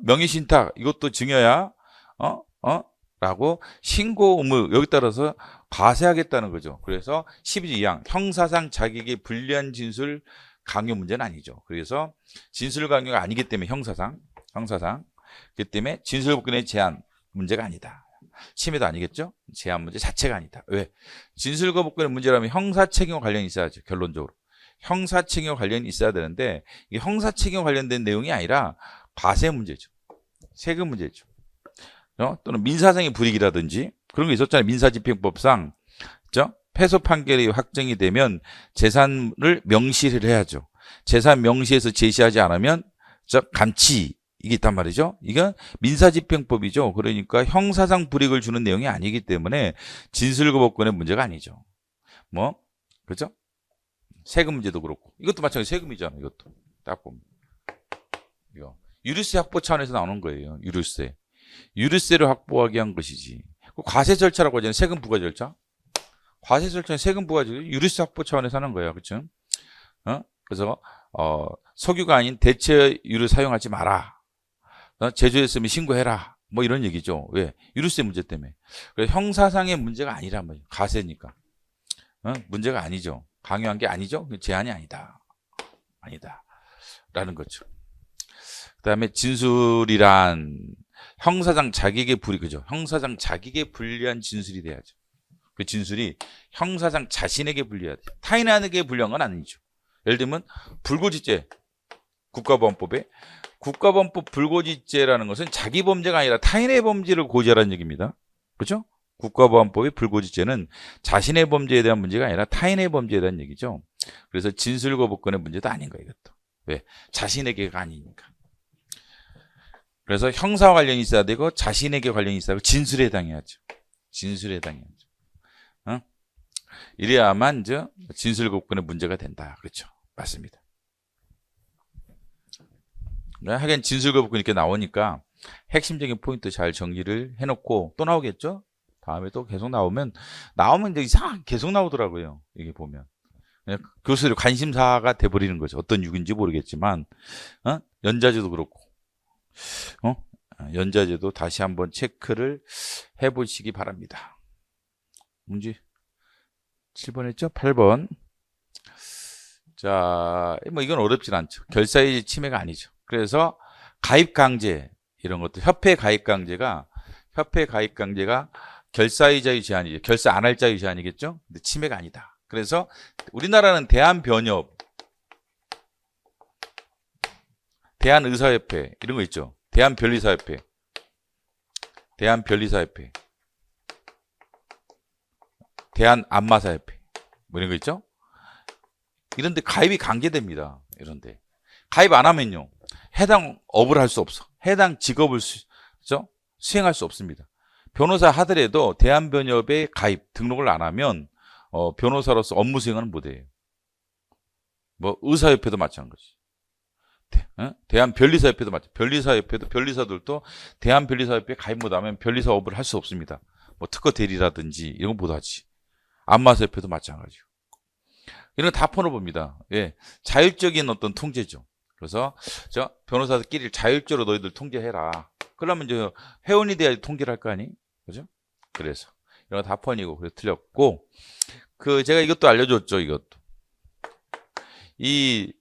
명의신탁 이것도 증여야. 라고 신고 의무 여기 따라서 과세하겠다는 거죠. 그래서 12조 2항 형사상 자기에게 불리한 진술 강요 문제는 아니죠. 그래서 진술 강요가 아니기 때문에 형사상 그렇기 때문에 진술거부권의 제한 문제가 아니다. 침해도 아니겠죠? 제한 문제 자체가 아니다. 왜? 진술거부권의 문제라면 형사책임과 관련이 있어야죠. 결론적으로. 형사책임과 관련이 있어야 되는데 이게 형사책임과 관련된 내용이 아니라 과세 문제죠. 세금 문제죠. 또는 민사상의 불이익이라든지 그런 게 있었잖아요. 민사집행법상 패소 판결이 확정이 되면 재산을 명시를 해야죠. 재산 명시해서 제시하지 않으면 감치 이게 있단 말이죠. 이건 민사집행법이죠. 그러니까 형사상 불이익을 주는 내용이 아니기 때문에 진술거부권의 문제가 아니죠. 그렇죠? 세금 문제도 그렇고 이것도 마찬가지로 세금이잖아요. 이것도 딱 보면 이거 유류세 확보 차원에서 나오는 거예요. 유류세를 확보하기 위한 것이지. 과세 절차라고 하잖아요. 세금 부과 절차. 과세 절차는 세금 부과 절차, 유류세 확보 차원에서 하는 거예요. 그렇죠? 그래서 석유가 아닌 대체 유류 사용하지 마라. 제조했으면 신고해라. 뭐 이런 얘기죠. 왜? 유류세 문제 때문에. 그래서 형사상의 문제가 아니란 말이에요. 과세니까. 문제가 아니죠. 강요한 게 아니죠. 제한이 아니다. 라는 거죠. 그 다음에 진술이란 형사상 자기에게 그죠? 형사상 자기에게 불리한 진술이 돼야죠. 그 진술이 형사상 자신에게 불리해야 돼요. 타인에게 불리한 건 아니죠. 예를 들면 불고지죄 국가보안법에 국가보안법 불고지죄라는 것은 자기 범죄가 아니라 타인의 범죄를 고지하라는 얘기입니다. 그렇죠? 국가보안법의 불고지죄는 자신의 범죄에 대한 문제가 아니라 타인의 범죄에 대한 얘기죠. 그래서 진술거부권의 문제도 아닌 거예요. 이것도. 왜? 자신에게가 아니니까. 그래서 형사와 관련이 있어야 되고 자신에게 관련이 있어야 되고 진술에 해당해야죠. 이래야만 진술거부권의 문제가 된다. 그렇죠? 맞습니다. 하긴 진술거부권 이렇게 나오니까 핵심적인 포인트 잘 정리를 해놓고 또 나오겠죠? 다음에 또 계속 나오면 이제 이상하게 계속 나오더라고요. 이게 보면. 그냥 교수들 관심사가 돼버리는 거죠. 어떤 유인지 모르겠지만, 연자제도 그렇고, 연자제도 다시 한번 체크를 해보시기 바랍니다. 문제 7번 했죠? 8번. 자, 뭐 이건 어렵진 않죠. 결사의 침해가 아니죠. 그래서 가입 강제 이런 것도 협회 가입 강제가 협회 가입 강제가 결사이자의 제한이죠. 결사 안 할 자의 제한이겠죠. 근데 침해가 아니다. 그래서 우리나라는 대한변협, 대한의사협회 이런 거 있죠. 대한변리사협회, 대한변리사협회, 대한안마사협회 뭐 이런 거 있죠. 이런데 가입이 강제됩니다. 이런데 가입 안 하면요, 해당 업을 할 수 없어. 해당 직업을 수행할 수 없습니다. 변호사 하더라도 대한변협에 가입 등록을 안 하면 변호사로서 업무 수행은 못해요. 뭐 의사협회도 마찬가지. 대한변리사협회도 마찬가지. 변리사협회도 변리사들도 대한변리사협회에 가입 못하면 변리사업을 할 수 없습니다. 뭐 특허 대리라든지 이런 거 못하지. 안마사협회도 마찬가지고. 이런 거 다 풀어봅니다. 예, 자율적인 어떤 통제죠. 그래서 저 변호사들끼리 자율적으로 너희들 통제해라. 그러면 이제 회원이 돼야지 통제를 할 거 아니? 그죠? 그래서 이런 거 다 펀이고 그래서 틀렸고, 그 제가 이것도 알려줬죠. 이것도 이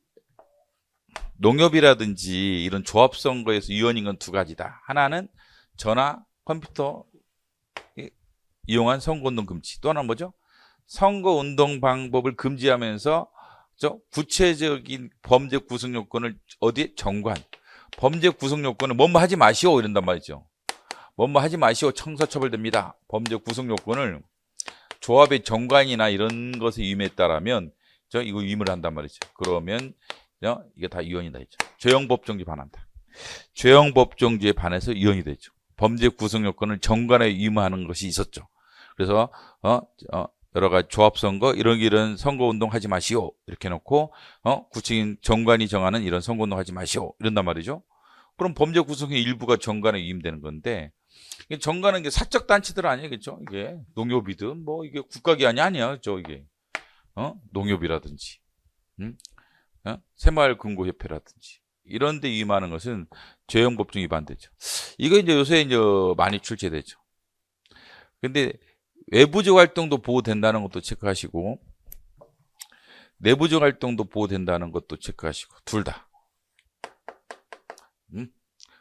농협이라든지 이런 조합 선거에서 위헌인 건 두 가지다. 하나는 전화, 컴퓨터 이용한 선거운동 금지. 또 하나는 뭐죠? 선거운동 방법을 금지하면서 구체적인 범죄 구성 요건을 어디에? 정관. 범죄 구성 요건을 뭐뭐 하지 마시오 이런단 말이죠. 뭐뭐 하지 마시오 형사처벌됩니다. 범죄 구성 요건을 조합의 정관이나 이런 것에 위임했다라면 이거 위임을 한단 말이죠. 그러면 이게 다 위헌이다 했죠. 죄형법정지 반한다. 죄형법정지에 반해서 위헌이 되죠. 범죄 구성 요건을 정관에 위임하는 것이 있었죠. 그래서 여러 가지 조합선거 이런 선거운동 하지 마시오 이렇게 해놓고 구체적인 정관이 정하는 이런 선거운동 하지 마시오 이런단 말이죠. 그럼 범죄 구성의 일부가 정관에 위임되는 건데, 정관은 게 사적 단체들 아니겠죠. 이게 농협이든 뭐 이게 국가기관이 아니야. 이게 농협이라든지 새마을금고협회라든지 이런 데 위임하는 것은 죄형법정 위반되죠. 이거 이제 요새 이제 많이 출제되죠. 근데 외부적 활동도 보호된다는 것도 체크하시고, 내부적 활동도 보호된다는 것도 체크하시고, 둘 다.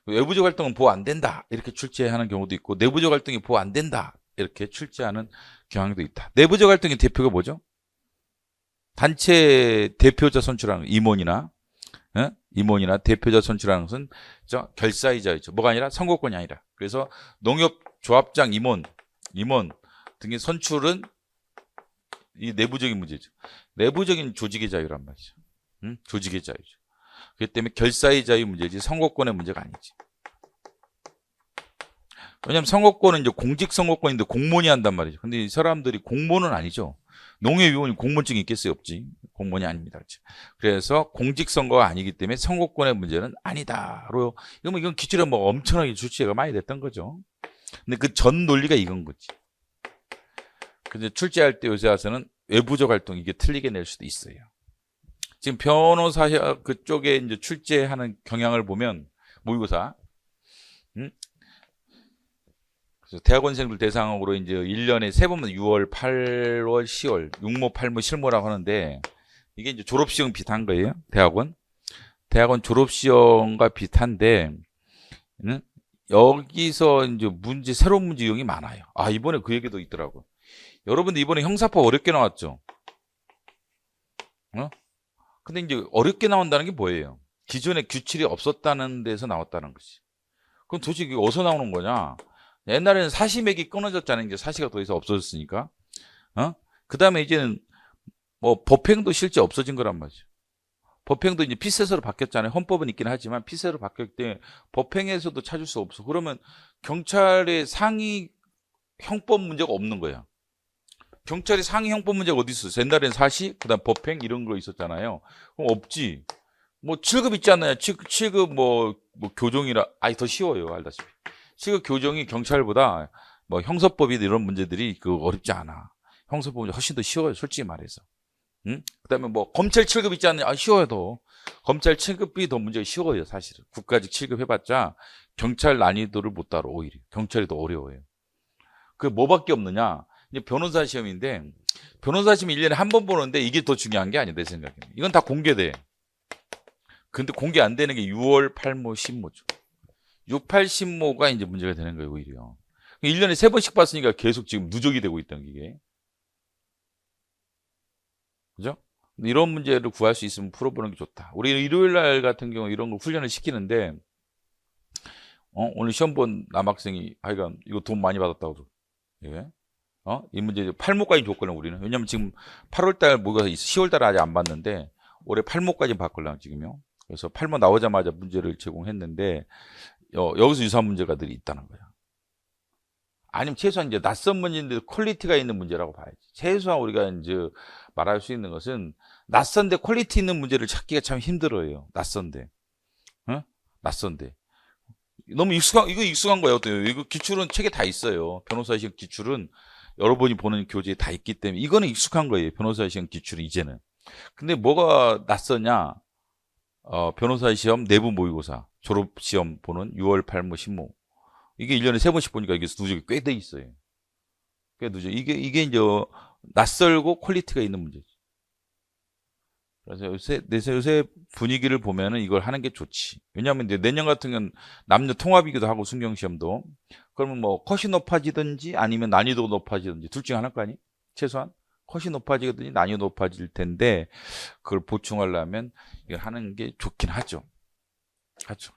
외부적 활동은 보호 안 된다 이렇게 출제하는 경우도 있고, 내부적 활동이 보호 안 된다 이렇게 출제하는 경향도 있다. 내부적 활동의 대표가 뭐죠? 단체 대표자 선출하는 임원이나 임원이나 대표자 선출하는 것은 결사이자였죠. 뭐가 아니라 선거권이 아니라. 그래서 농협 조합장 임원 등의 선출은 이 내부적인 문제죠. 내부적인 조직의 자유란 말이죠. 조직의 자유죠. 그렇기 때문에 결사의 자유 문제지 선거권의 문제가 아니지. 왜냐하면 선거권은 이제 공직 선거권인데 공무원이 한단 말이죠. 근데 이 사람들이 공무원은 아니죠. 농협위원이 공무원증이 있겠어요? 없지. 공무원이 아닙니다. 그렇죠? 그래서 공직 선거가 아니기 때문에 선거권의 문제는 아니다로. 이건 기출에 뭐 엄청나게 출제가 많이 됐던 거죠. 근데 그 전 논리가 이건 거지. 근데 출제할 때 요새 와서는 외부적 활동 이게 틀리게 낼 수도 있어요. 지금 변호사 그쪽에 이제 출제하는 경향을 보면 모의고사, 그래서 대학원생들 대상으로 이제 1년에 3번 6월, 8월, 10월, 육모, 팔모, 실모라고 하는데, 이게 이제 졸업시험 비슷한 거예요. 대학원 졸업시험과 비슷한데, 여기서 이제 새로운 문제 유형이 많아요. 아, 이번에 그 얘기도 있더라고. 여러분들 이번에 형사법 어렵게 나왔죠? 근데 이제 어렵게 나온다는 게 뭐예요? 기존에 규칙이 없었다는 데서 나왔다는 거지. 그럼 도대체 이게 어디서 나오는 거냐? 옛날에는 사시맥이 끊어졌잖아요. 이제 사시가 더 이상 없어졌으니까. 그 다음에 이제는 뭐 법행도 실제 없어진 거란 말이죠. 법행도 이제 피세서로 바뀌었잖아요. 헌법은 있긴 하지만 피세로 바뀌었기 때문에 법행에서도 찾을 수 없어. 그러면 경찰의 상위 형법 문제가 없는 거야. 경찰의 상위 형법 문제가 어디 있었어? 옛날에는 사시, 그다음 법행 이런 거 있었잖아요. 그럼 없지. 뭐 7급 있지 않나요? 7급 뭐 교정이라, 더 쉬워요. 알다시피. 7급 교정이 경찰보다 뭐 형사법이 이런 문제들이 어렵지 않아. 형사법이 훨씬 더 쉬워요. 솔직히 말해서. 그다음에 뭐 검찰 7급 있지 않나요? 쉬워요. 더. 검찰 7급이 더 문제가 쉬워요. 사실은. 국가직 7급 해봤자 경찰 난이도를 못 따라 오히려. 경찰이 더 어려워요. 그 뭐밖에 없느냐? 이제 변호사 시험인데, 변호사 시험 1년에 한 번 보는데 이게 더 중요한 게 아니야, 내 생각에는. 이건 다 공개돼. 근데 공개 안 되는 게 6월, 8모, 10모죠. 6, 8, 10모가 이제 문제가 되는 거예요, 오히려. 1년에 3번씩 봤으니까 계속 지금 누적이 되고 있다는 게. 그죠? 이런 문제를 구할 수 있으면 풀어보는 게 좋다. 우리 일요일 날 같은 경우 이런 거 훈련을 시키는데, 오늘 시험 본 남학생이 하여간 이거 돈 많이 받았다고. 예. 이 문제 팔목까지 줬거든, 우리는. 왜냐면 지금 8월 달 모의고사 10월 달에 아직 안 봤는데, 올해 팔목까지 봤거든, 지금요. 그래서 팔목 나오자마자 문제를 제공했는데, 여기서 유사한 문제가들이 있다는 거야. 아니면 최소한 이제 낯선 문제인데 퀄리티가 있는 문제라고 봐야지. 최소한 우리가 이제 말할 수 있는 것은 낯선데 퀄리티 있는 문제를 찾기가 참 힘들어요. 낯선데. 낯선데. 너무 이거 익숙한 거예요. 어때요? 이거 기출은 책에 다 있어요. 변호사 시험 기출은 여러분이 보는 교재에 다 있기 때문에 이거는 익숙한 거예요. 변호사 시험 기출은 이제는. 근데 뭐가 낯서냐? 변호사 시험 내부 모의고사, 졸업 시험 보는 6월 8모 신모. 이게 1년에 3번씩 보니까 이게 누적이 꽤 돼 있어요. 꽤 누적. 이게 이제 낯설고 퀄리티가 있는 문제지. 그래서 요새 분위기를 보면은 이걸 하는 게 좋지. 왜냐하면 이제 내년 같은 경우는 남녀 통합이기도 하고 순경 시험도. 그러면 뭐 컷이 높아지든지 아니면 난이도가 높아지든지 둘 중에 하나일 거 아니? 최소한 컷이 높아지든지 난이도 높아질 텐데 그걸 보충하려면 이걸 하는 게 좋긴 하죠. 하죠.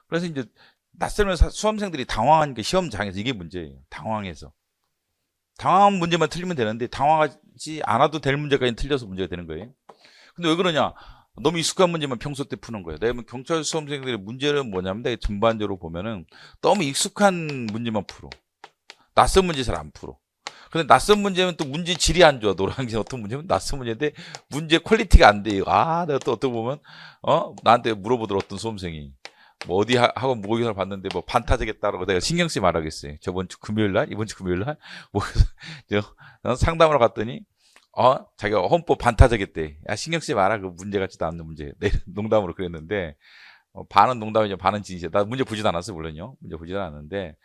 그래서 이제 낯설면 수험생들이 당황한 게 시험장에서 이게 문제예요. 당황해서. 당황한 문제만 틀리면 되는데 당황하지 않아도 될 문제까지 틀려서 문제가 되는 거예요. 근데 왜 그러냐? 너무 익숙한 문제만 평소 때 푸는 거예요. 내가 경찰 수험생들의 문제는 뭐냐면 전반적으로 보면은 너무 익숙한 문제만 풀어. 낯선 문제 잘 안 풀어. 근데 낯선 문제면 또 문제 질이 안 좋아. 노란 게 어떤 문제면 낯선 문제인데 문제 퀄리티가 안 돼요. 내가 또 어떻게 보면 나한테 물어보더라 어떤 수험생이. 뭐 어디 학원 모의고사를 봤는데 뭐 반타작했다라고 내가 신경 쓰지 말아야겠어요. 저번 주 금요일 날, 이번 주 금요일 날 저 상담하러 갔더니 자기가 헌법 반타작했대. 야 신경 쓰지 마라. 그 문제 같지도 않는 문제. 내 농담으로 그랬는데 반은 농담이죠, 반은 진실이야. 나 문제 보지도 않았어요, 물론요. 문제 보지도 않았는데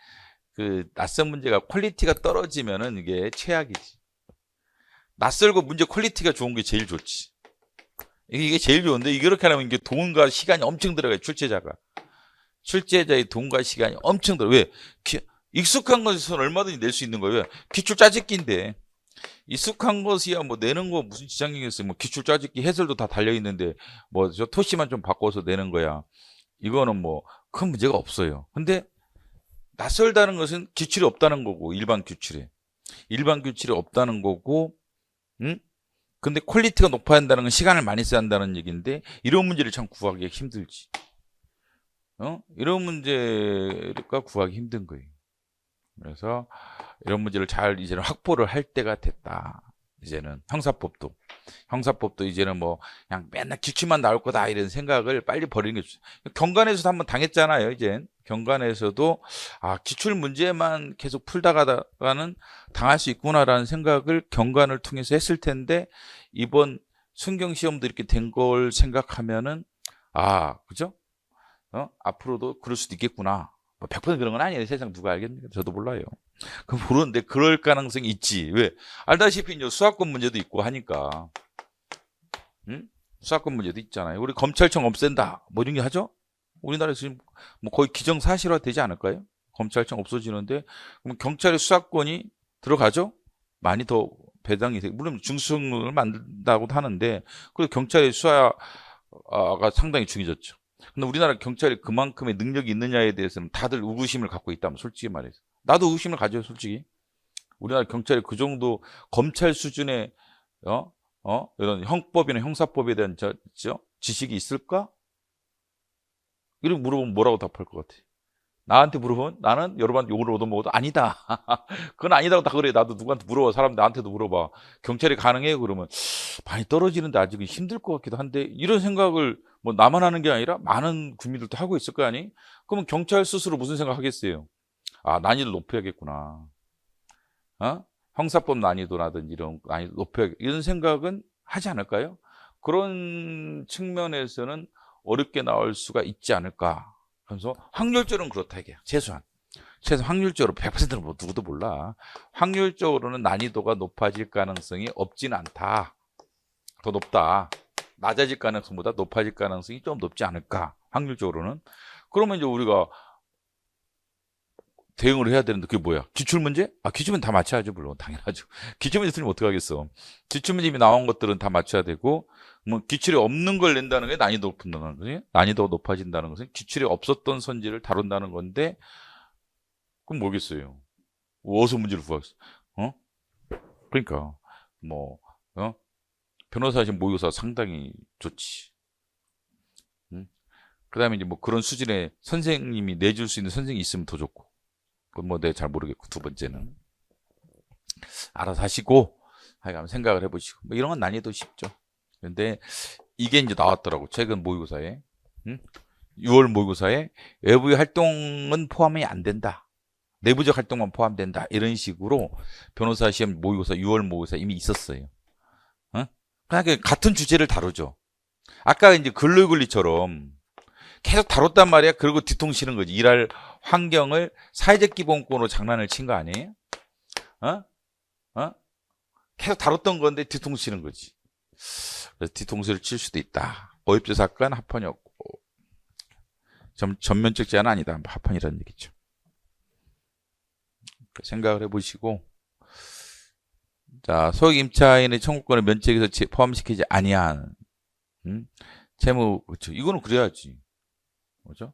그 낯선 문제가 퀄리티가 떨어지면은 이게 최악이지. 낯설고 문제 퀄리티가 좋은 게 제일 좋지. 이게 제일 좋은데 이렇게 하려면 이게 돈과 시간이 엄청 들어가요. 출제자의 돈과 시간이 엄청 들어. 왜? 익숙한 것에서는 얼마든지 낼 수 있는 거예요. 기출 짜집기인데 익숙한 것이야 뭐 내는 거 무슨 지장이 있겠어요. 뭐 기출 짜집기 해설도 다 달려 있는데 뭐 저 토시만 좀 바꿔서 내는 거야. 이거는 뭐 큰 문제가 없어요. 근데 낯설다는 것은 기출이 없다는 거고 일반 규칙이 없다는 거고, 응? 근데 퀄리티가 높아야 한다는 건 시간을 많이 써야 한다는 얘기인데 이런 문제를 참 구하기가 힘들지. 이런 문제가 구하기 힘든 거예요. 그래서 이런 문제를 잘 이제는 확보를 할 때가 됐다. 이제는 형사법도 이제는 뭐 그냥 맨날 규칙만 나올 거다 이런 생각을 빨리 버리는 게 좋죠. 경관에서도 한번 당했잖아요. 이젠 경관에서도 기출 문제만 계속 풀다가는 당할 수 있구나라는 생각을 경관을 통해서 했을 텐데 이번 순경 시험도 이렇게 된 걸 생각하면은 그죠? 앞으로도 그럴 수도 있겠구나. 뭐 100% 그런 건 아니에요. 세상 누가 알겠는가? 저도 몰라요. 모르는데 그럴 가능성이 있지. 왜? 알다시피 이제 수학권 문제도 있고 하니까. 응? 수학권 문제도 있잖아요. 우리 검찰청 없앤다. 뭐 이런 게 하죠? 우리나라에서 지금 뭐 거의 기정사실화 되지 않을까요? 검찰청 없어지는데 그럼 경찰의 수사권이 들어가죠? 많이 더 배당이 되고 물론 중수청을 만든다고도 하는데 그리고 경찰의 수사가 상당히 중요해졌죠. 근데 우리나라 경찰이 그만큼의 능력이 있느냐에 대해서는 다들 의구심을 갖고 있다면 솔직히 말해서 나도 의구심을 가져요. 솔직히 우리나라 경찰이 그 정도 검찰 수준의 이런 형법이나 형사법에 대한 지식이 있을까? 이렇게 물어보면 뭐라고 답할 것 같아? 나한테 물어보면 나는 여러분한테 욕을 얻어먹어도 아니다. 그건 아니다고 다 그래. 나도 누구한테 물어봐. 사람 나한테도 물어봐. 경찰이 가능해요? 그러면 많이 떨어지는데 아직은 힘들 것 같기도 한데 이런 생각을 뭐 나만 하는 게 아니라 많은 국민들도 하고 있을 거 아니? 그러면 경찰 스스로 무슨 생각하겠어요? 난이도를 높여야겠구나. 형사법 난이도라든지 이런 난이도 높여야겠 이런 생각은 하지 않을까요? 그런 측면에서는 어렵게 나올 수가 있지 않을까. 그래서 확률적으로는 그렇다 이게 최소한 확률적으로 100%는 뭐 누구도 몰라. 확률적으로는 난이도가 높아질 가능성이 없지는 않다. 더 높다. 낮아질 가능성보다 높아질 가능성이 좀 높지 않을까. 확률적으로는. 그러면 이제 우리가 대응을 해야 되는데 그게 뭐야? 기출문제? 기출문 다 맞춰야죠. 물론 당연하죠. 기출문제 틀리면 어떡하겠어. 기출문제 이미 나온 것들은 다 맞춰야 되고 뭐 기출이 없는 걸 낸다는 게 난이도 높은다는 거지. 난이도가 높아진다는 것은 기출이 없었던 선지를 다룬다는 건데 그럼 뭐겠어요? 어디서 문제를 구하겠어? 어? 그러니까 뭐 변호사 시험 모의고사 상당히 좋지. 응? 그다음에 이제 뭐 그런 수준의 선생님이 내줄 수 있는 선생님이 있으면 더 좋고. 그건 뭐 내가 잘 모르겠고 두 번째는 알아서 하시고 하여간 생각을 해보시고 뭐 이런 건 난이도 쉽죠. 근데 이게 이제 나왔더라고 최근 모의고사에 6월 모의고사에 외부의 활동은 포함이 안 된다. 내부적 활동만 포함된다. 이런 식으로 변호사 시험 모의고사 6월 모의고사 이미 있었어요. 그냥 같은 주제를 다루죠. 아까 이제 글루글리처럼 계속 다뤘단 말이야. 그리고 뒤통수는 거지. 일할 환경을 사회적 기본권으로 장난을 친 거 아니에요? 계속 다뤘던 건데 뒤통수는 거지. 그래서 뒤통수를 칠 수도 있다. 어입제 사건 합헌이었고 전면적 제한은 아니다. 합헌이라는 얘기죠. 생각을 해보시고 자 소액 임차인의 청구권을 면책에서 포함시키지 아니한 채무 그렇죠. 이거는 그래야지. 그렇죠?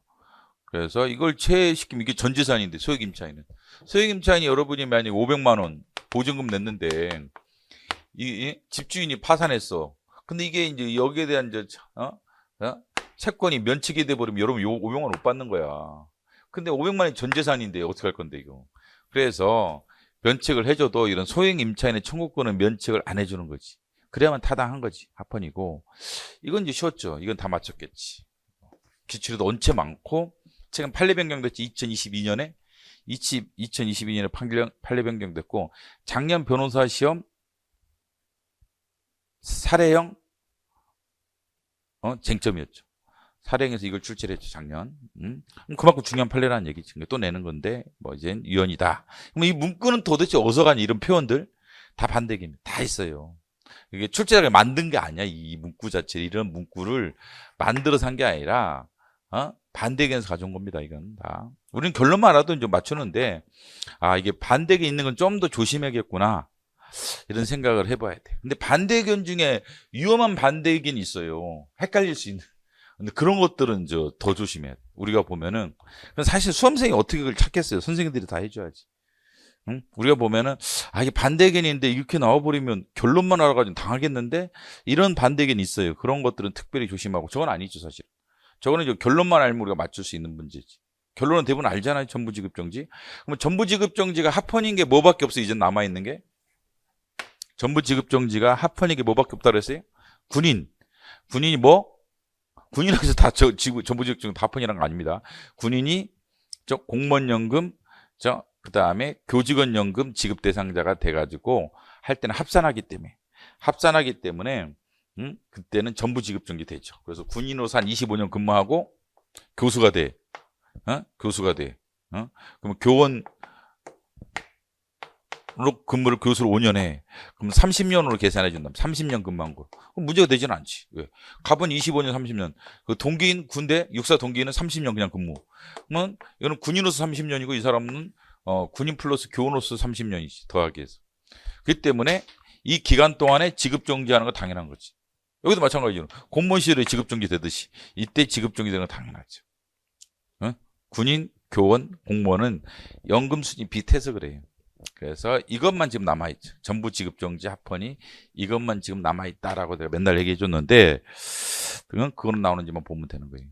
그래서 이걸 체시키면 이게 전 재산인데 소액 임차인이 여러분이 만약 500만 원 보증금 냈는데 이 집주인이 파산했어. 근데 이게 이제 여기에 대한 채권이 면책이 돼 버리면 여러분 500만 원 못 받는 거야. 근데 500만 원이 전 재산인데 어떻게 할 건데 이거. 그래서 면책을 해줘도 이런 소액 임차인의 청구권은 면책을 안 해주는 거지. 그래야만 타당한 거지. 합헌이고 이건 이제 쉬웠죠. 이건 다 맞췄겠지. 기출에도 언체 많고 최근 판례 변경됐지. 2022년에 판례 변경됐고 작년 변호사 시험 사례형 쟁점이었죠. 사례형에서 이걸 출제를 했죠. 작년. 그만큼 중요한 판례라는 얘기지. 또 내는 건데 뭐 이제 유연이다. 그럼 이 문구는 도대체 어디서 가니 이런 표현들 다 반대입니다. 다 있어요. 이게 출제자가 만든 게 아니야. 이 문구 자체 이런 문구를 만들어서 한 게 아니라 반대견에서 가져온 겁니다. 이건 다. 우리는 결론만 알아도 이제 맞추는데 이게 반대견 있는 건 좀 더 조심해야겠구나. 이런 생각을 해봐야 돼. 근데 반대견 중에 위험한 반대견이 있어요. 헷갈릴 수 있는. 근데 그런 것들은 더 조심해야 돼. 우리가 보면은 사실 수험생이 어떻게 그걸 찾겠어요. 선생님들이 다 해줘야지. 우리가 보면은 이게 반대견인데 이렇게 나와버리면 결론만 알아가지고 당하겠는데 이런 반대견이 있어요. 그런 것들은 특별히 조심하고 저건 아니죠 사실. 저거는 이제 결론만 알면 우리가 맞출 수 있는 문제지. 결론은 대부분 알잖아요. 전부지급정지. 그러면 전부지급정지가 합헌인 게 뭐밖에 없어. 이제 남아있는 게 전부지급정지가 합헌인 게 뭐밖에 없다 그랬어요. 군인이 뭐? 군인이라고 해서 다 전부지급정지 합헌이란 거 아닙니다. 군인이 공무원연금 그 다음에 교직원연금 지급 대상자가 돼가지고 할 때는 합산하기 때문에 그때는 전부지급정지 되죠. 그래서 군인으로서 한 25년 근무하고 교수가 돼. 그러면 교원으로 근무를 교수로 5년 해. 그럼 30년으로 계산해 준다면 30년 근무한 거. 그럼 문제가 되지는 않지. 왜? 갑은 25년, 30년. 그 동기인 군대 육사 동기는 30년 그냥 근무. 그러면 이거는 군인으로서 30년이고 이 사람은 군인 플러스 교원으로서 30년이지 더하기 해서. 그렇기 때문에 이 기간 동안에 지급정지하는 거 당연한 거지. 여기도 마찬가지로 공무원 시절에 지급정지 되듯이 이때 지급정지 되는 건 당연하죠. 군인, 교원, 공무원은 연금 수준이 비슷해서 그래요. 그래서 이것만 지금 남아있죠. 전부 지급정지 합헌이 이것만 지금 남아있다라고 내가 맨날 얘기해 줬는데 그건 나오는지만 보면 되는 거예요.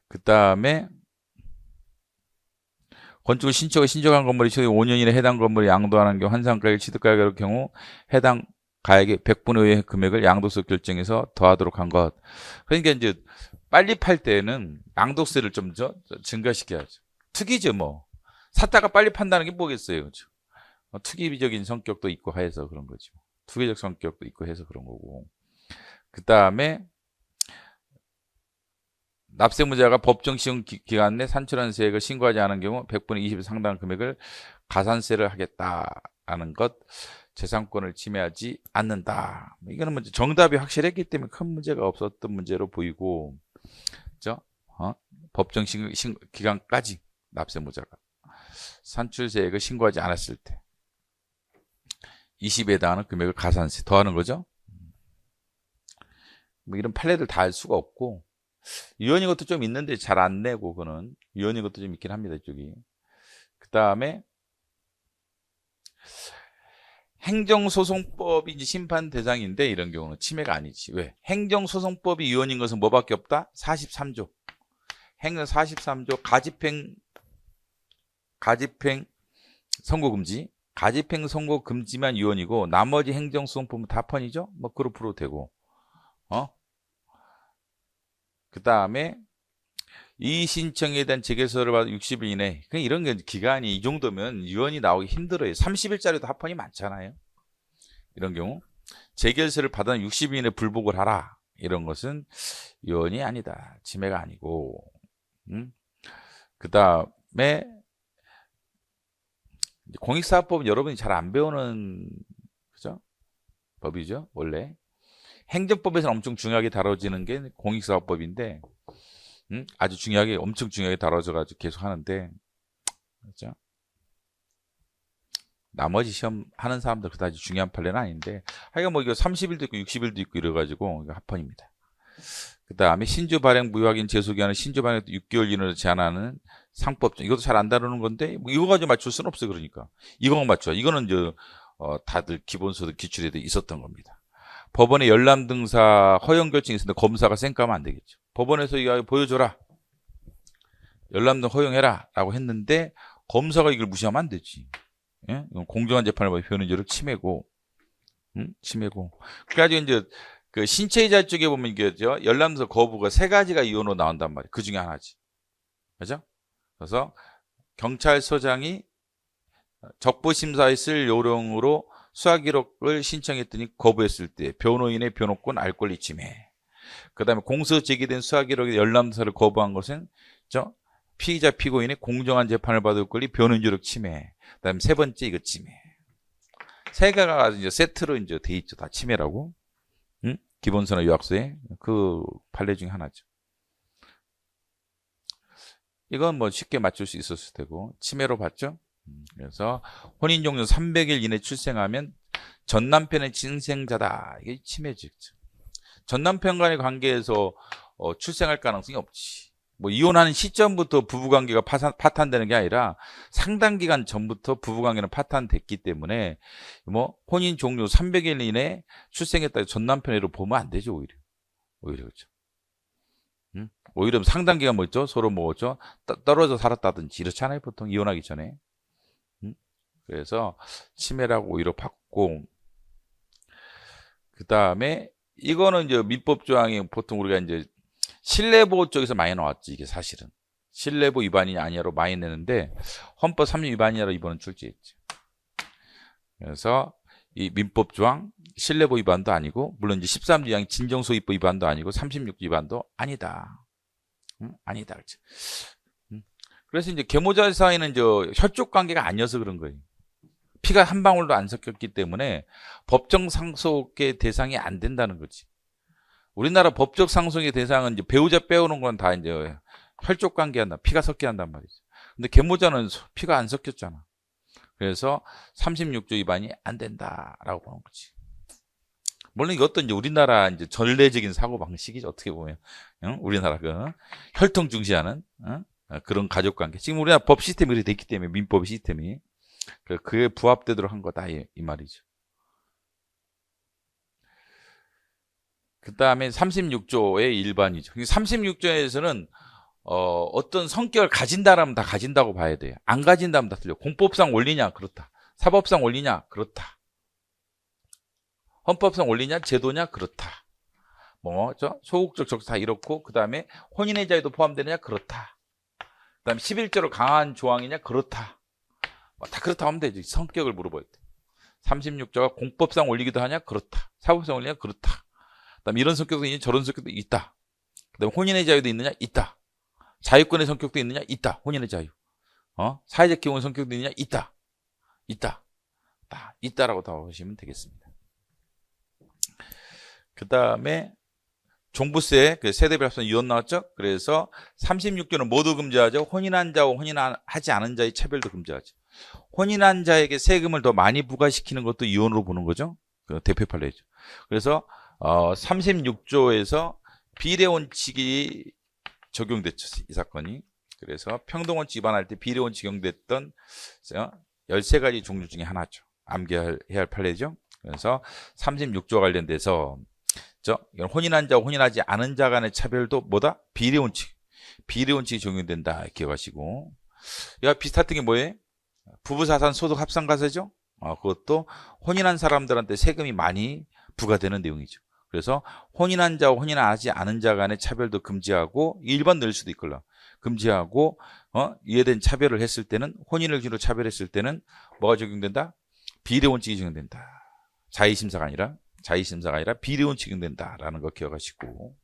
그 다음에 건축을 신청한 건물이 최대 5년 이내 해당 건물을 양도하는 경우 환산가액, 취득가액의 경우 해당 가액의 100분의 1의 금액을 양도세 결정해서 더하도록 한 것. 그러니까 이제 빨리 팔 때는 양도세를 좀 증가시켜야죠. 투기죠 뭐. 샀다가 빨리 판다는 게 뭐겠어요. 그렇죠? 투기적인 성격도 있고 해서 그런 거죠. 투기적 성격도 있고 해서 그런 거고. 그 다음에 납세무자가 법정 시효 기간 내 산출한 세액을 신고하지 않은 경우 100분의 20에 상당한 금액을 가산세를 하겠다라는 것. 재산권을 침해하지 않는다. 이거는 먼저 정답이 확실했기 때문에 큰 문제가 없었던 문제로 보이고, 그죠? 법정 기간까지 납세무자가. 산출세액을 신고하지 않았을 때 20에 해당하는 금액을 가산세 더하는 거죠. 뭐 이런 판례들 다 알 수가 없고, 유언인 것도 좀 있는데 잘 안 내고, 그거는 유언인 것도 좀 있긴 합니다, 이쪽이. 그 다음에 행정소송법이 이제 심판 대상인데, 이런 경우는 침해가 아니지. 왜? 행정소송법이 유언인 것은 뭐밖에 없다? 43조. 행정 43조 가집행 선고금지. 가집행 선고금지만 유언이고, 나머지 행정소송법은 다 펀이죠? 뭐 그룹으로 되고. 그 다음에 이 신청에 대한 재결서를 받아 60일 이내. 그냥 이런 게 기간이 이 정도면 유언이 나오기 힘들어요. 30일짜리도 합헌이 많잖아요. 이런 경우 재결서를 받아 60일 이내 불복을 하라. 이런 것은 유언이 아니다. 침해가 아니고. 그 다음에 공익사업법은 여러분이 잘 안 배우는, 그죠? 법이죠, 원래. 행정법에서는 엄청 중요하게 다뤄지는 게 공익사업법인데, 아주 중요하게, 엄청 중요하게 다뤄져가지고 계속 하는데, 그렇죠? 나머지 시험 하는 사람들 그다지 중요한 판례는 아닌데, 하여간 뭐 이거 30일도 있고 60일도 있고 이래가지고 이거 합헌입니다. 그 다음에 신주 발행 무효확인 제소기한은 신주 발행 6개월 이내로 제한하는 상법정. 이것도 잘 안 다루는 건데, 뭐 이거 가지고 맞출 수는 없어요, 그러니까. 이거만 맞춰. 이거는 이제 다들 기본소득 기출에도 있었던 겁니다. 법원에 열람 등사 허용 결정이 있었는데 검사가 쌩까면 안 되겠죠. 법원에서 이거 보여줘라, 열람 등 허용해라 라고 했는데 검사가 이걸 무시하면 안 되지. 예? 공정한 재판을 봐야 표현인지를 침해고, 침해고. 그래가지고 이제 그 신체이자 쪽에 보면 이게 열람 등사 거부가 3가지가 이유로 나온단 말이에요. 그 중에 하나지. 그죠? 그래서 경찰서장이 적부심사에 쓸 요령으로 수사기록을 신청했더니 거부했을 때 변호인의 변호권 알권리 침해. 그 다음에 공소 제기된 수사기록의 열람사를 거부한 것은 피의자 피고인의 공정한 재판을 받을 권리 변호인주력 침해. 그 다음에 3번째 이거 침해. 3개가 이제 세트로 이제 돼 있죠. 다 침해라고. 기본서나 요약서에 그 판례 중에 하나죠. 이건 뭐 쉽게 맞출 수 있었을 테고, 침해로 봤죠. 그래서 혼인 종료 300일 이내 출생하면 전 남편의 친생자다. 이게 침해죠. 전 남편 간의 관계에서 출생할 가능성이 없지. 뭐 이혼하는 시점부터 부부관계가 파탄되는 게 아니라 상당 기간 전부터 부부관계는 파탄됐기 때문에 뭐 혼인 종료 300일 이내 출생했다 전 남편으로 보면 안 되죠. 오히려 그렇죠. 오히려 상당 기간 뭐 있죠? 서로 뭐죠? 떨어져 살았다든지 이렇잖아요. 보통 이혼하기 전에. 그래서 침해라고 오히려 받고, 그 다음에 이거는 이제 민법 조항이 보통 우리가 이제 실내보호 쪽에서 많이 나왔지. 이게 사실은 실내보호 위반이냐 아니냐로 많이 내는데 헌법 3조 위반이냐로 이번은 출제했지. 그래서 이 민법 조항 실내보호 위반도 아니고, 물론 이제 13조 조항 진정소유법 위반도 아니고 36조 위반도 아니다. 아니다. 그렇지. 그래서 이제 계모자 사이는 혈족 관계가 아니어서 그런 거예요. 피가 한 방울도 안 섞였기 때문에 법정 상속의 대상이 안 된다는 거지. 우리나라 법적 상속의 대상은 이제 배우자 빼오는 건 다 이제 혈족 관계한다, 피가 섞여야 한단 말이죠. 근데 계모자는 피가 안 섞였잖아. 그래서 36조 위반이 안 된다라고 보는 거지. 물론 이것도 이제 우리나라 이제 전례적인 사고 방식이죠. 어떻게 보면 우리나라 그 혈통 중시하는 그런 가족 관계. 지금 우리나라 법 시스템이 그렇게 됐기 때문에 민법 시스템이 그에 부합되도록 한 거다 이 말이죠. 그 다음에 36조의 일반이죠. 36조에서는 어떤 성격을 가진다라면 다 가진다고 봐야 돼요. 안 가진다면 다 틀려. 공법상 원리냐? 그렇다. 사법상 원리냐? 그렇다. 헌법상 원리냐? 제도냐? 그렇다. 소극적 적사 이렇고, 그 다음에 혼인의 자유도 포함되느냐? 그렇다. 그 다음에 11조로 강한 조항이냐? 그렇다. 다 그렇다 하면 되지. 성격을 물어봐야 돼. 36조가 공법상 원리기도 하냐? 그렇다. 사법상 원리냐? 그렇다. 그 다음에 이런 성격도 있냐? 저런 성격도 있다. 그 다음에 혼인의 자유도 있느냐? 있다. 자유권의 성격도 있느냐? 있다. 혼인의 자유. 사회적 기본의 성격도 있느냐? 있다. 있다라고 다 보시면 되겠습니다. 그 다음에 종부세, 그 세대별 합산 유언 나왔죠? 그래서 36조는 모두 금지하죠. 혼인한 자와 혼인하지 않은 자의 차별도 금지하죠. 혼인한 자에게 세금을 더 많이 부과시키는 것도 이혼으로 보는 거죠. 그 대표 판례죠. 그래서 36조에서 비례 원칙이 적용됐죠. 이 사건이. 그래서 평등원칙 위반할 때 비례 원칙 적용됐던 13가지 종류 중에 하나죠. 암기해야 할 판례죠. 그래서 36조와 관련돼서 혼인한 자와 혼인하지 않은 자 간의 차별도 뭐다? 비례 원칙이 적용된다. 기억하시고. 야, 비슷했던 게 뭐예요? 부부사산 소득 합산과세죠. 그것도 혼인한 사람들한테 세금이 많이 부과되는 내용이죠. 그래서 혼인한 자와 혼인하지 않은 자 간의 차별도 금지하고, 일반 넣을 수도 있걸라. 금지하고, 이해된 차별을 했을 때는, 혼인을 기준으로 차별했을 때는 뭐가 적용된다? 비례 원칙이 적용된다. 자의심사가 아니라 비례 원칙이 적용된다라는 거 기억하시고.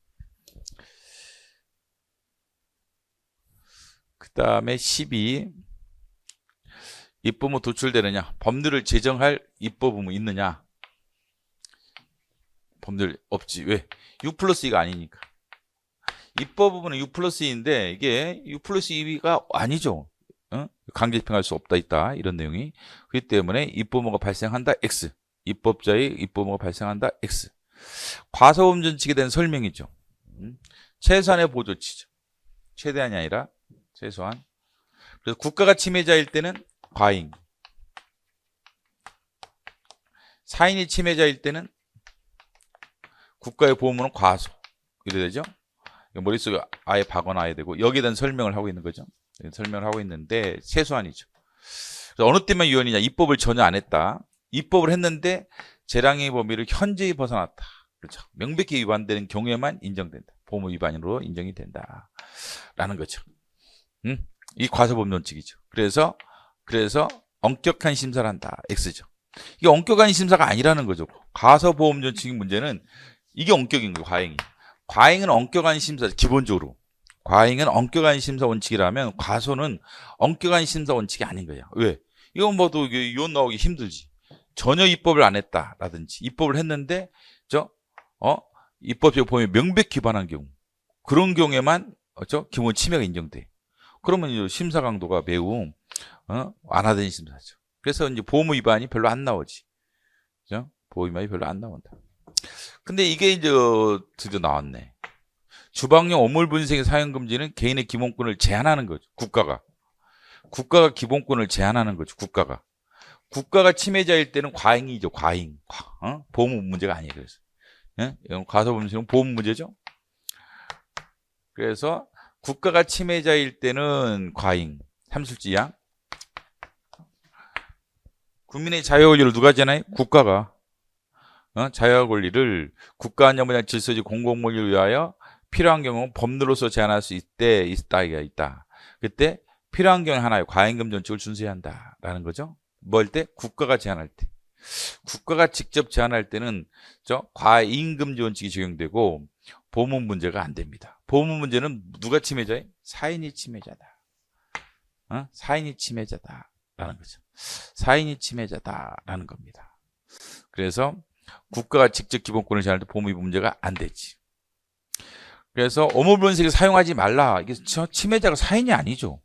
그 다음에 12. 입법무 도출되느냐? 법률을 제정할 입법의무 있느냐? 법률 없지. 왜? 6+2가 아니니까. 입법의무는 6+2인데 이게 6+2가 아니죠. 강제 집행할 수 없다 있다 이런 내용이. 그렇기 때문에 입법의무가 발생한다 X. 입법자의 입법의무가 발생한다 X. 과소범전칙에 대한 설명이죠. 최소한의 보조치죠. 최대한이 아니라 최소한. 그래서 국가가 침해자일 때는 과잉, 사인이 침해자일 때는 국가의 보호무는 과소. 이래 되죠. 머릿속에 아예 박아놔야 되고, 여기에 대한 설명을 하고 있는 거죠. 설명을 하고 있는데 최소한이죠. 그래서 어느 때만 위헌이냐? 입법을 전혀 안 했다. 입법을 했는데 재량의 범위를 현저히 벗어났다. 그렇죠. 명백히 위반되는 경우에만 인정된다. 보호무 위반으로 인정이 된다. 라는 거죠. 이 과소범론칙이죠. 그래서 엄격한 심사를 한다. X죠. 이게 엄격한 심사가 아니라는 거죠. 과소보험전칙 문제는 이게 엄격인 거예요. 과잉은 엄격한 심사, 기본적으로. 과잉은 엄격한 심사 원칙이라면 과소는 엄격한 심사 원칙이 아닌 거예요. 왜? 이건 뭐도 이혼 나오기 힘들지. 전혀 입법을 안 했다라든지, 입법을 했는데 입법적 범위에 명백히 위반한 경우, 그런 경우에만 기본 침해가 인정돼. 그러면 심사 강도가 매우 완화된 심사죠. 그래서 이제 보호무 위반이 별로 안 나오지. 그죠? 보호 위반이 별로 안 나온다. 근데 이게 이제 드디어 나왔네. 주방용 어물 분쇄기 사용 금지는 개인의 기본권을 제한하는 거죠. 국가가 기본권을 제한하는 거죠. 국가가 침해자일 때는 과잉이죠. 과잉. 보호무 문제가 아니에요. 그래서 이건 과소범죄는 보호무 문제죠. 그래서 국가가 침해자일 때는 과잉, 삼술지양. 국민의 자유 권리를 누가 제한해? 국가가. 자유와 권리를 국가 안전보장 질서지 공공권리를 위하여 필요한 경우 법률로서 제한할 수 있다. 그때 필요한 경우 하나의 과잉금 전칙을 준수해야 한다라는 거죠. 뭐 할 때? 국가가 제한할 때. 국가가 직접 제한할 때는 과잉금지 원칙이 적용되고 보호무 문제가 안 됩니다. 보호무 문제는 누가 침해자예요? 사인이 침해자다. 사인이 침해자다라는 거죠. 사인이 침해자다라는 겁니다. 그래서 국가가 직접 기본권을 제한할 때 보호무 위반 문제가 안 되지. 그래서 어물 분쇄기 사용하지 말라. 이게 침해자가 사인이 아니죠.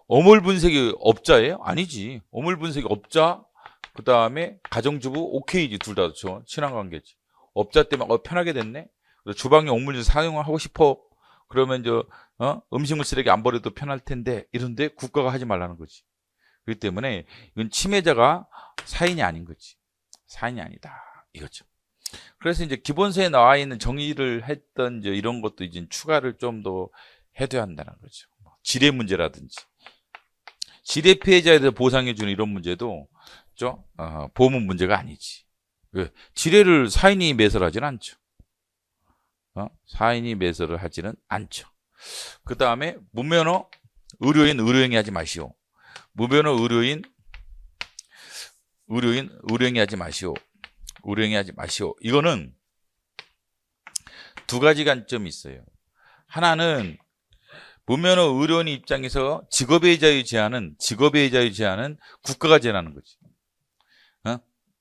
어물 분쇄기 업자예요? 아니지. 어물 분쇄기 업자, 그 다음에 가정주부, 오케이지. 둘 다 친한 관계지. 업자 때문에 편하게 됐네. 주방용 어물 사용을 하고 싶어. 그러면 음식물 쓰레기 안 버려도 편할 텐데, 이런데 국가가 하지 말라는 거지. 그렇기 때문에 이건 침해자가 사인이 아닌 거지. 사인이 아니다. 이거죠. 그래서 이제 기본서에 나와 있는 정의를 했던 이제 이런 것도 이제 추가를 좀 더 해둬야 한다는 거죠. 지뢰 문제라든지, 지뢰 피해자에 대해서 보상해주는 이런 문제도 보호무 문제가 아니지. 왜? 지뢰를 사인이 매설하지는 않죠. 사인이 매설을 하지는 않죠. 그 다음에 무면허 의료인이 하지 마시오. 무면허 의료인이 하지 마시오. 의료인이 마시오. 이거는 두 가지 관점이 있어요. 하나는 무면허 의료인 입장에서 직업의 자유 제한은 국가가 제한하는 거지.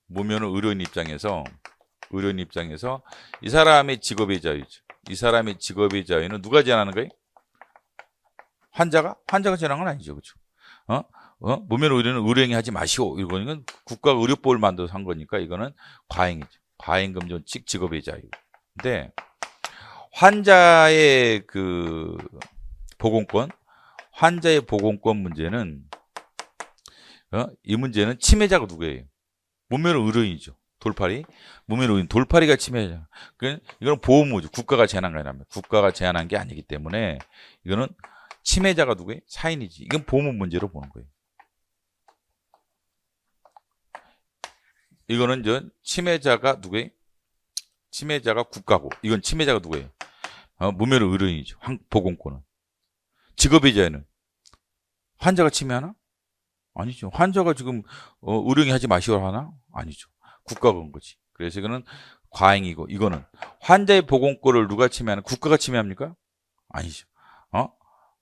무면허 의료인 입장에서 이 사람의 직업의 자유죠. 이 사람의 직업의 자유는 누가 제한하는 거예요? 환자가 제한한 건 아니죠. 그렇죠? 무면 의료는 의료행위 하지 마시오. 이거는 국가가 의료법을 만들어서 한 거니까 이거는 과잉이죠. 과잉금전칙 직업의 자유. 근데 환자의 그 환자의 보건권 문제는 이 문제는 침해자가 누구예요? 무면 의료인이죠. 돌팔이. 무면 의료인 돌팔이가 침해자. 이건 보호무죠. 국가가 제한한 게 아니라 국가가 제한한 게 아니기 때문에 이거는 침해자가 누구예요? 사인이지. 이건 보호무 문제로 보는 거예요. 이거는 침해자가 누구예요? 침해자가 국가고, 이건 침해자가 누구예요? 무면 의료인이죠. 보건권은. 직업의 자유는 환자가 침해하나? 아니죠. 환자가 지금 의료행위 하지 마시오 하나? 아니죠. 국가가 그런 거지. 그래서 이거는 과잉이고, 이거는 환자의 보건권을 누가 침해하는? 국가가 침해합니까? 아니죠.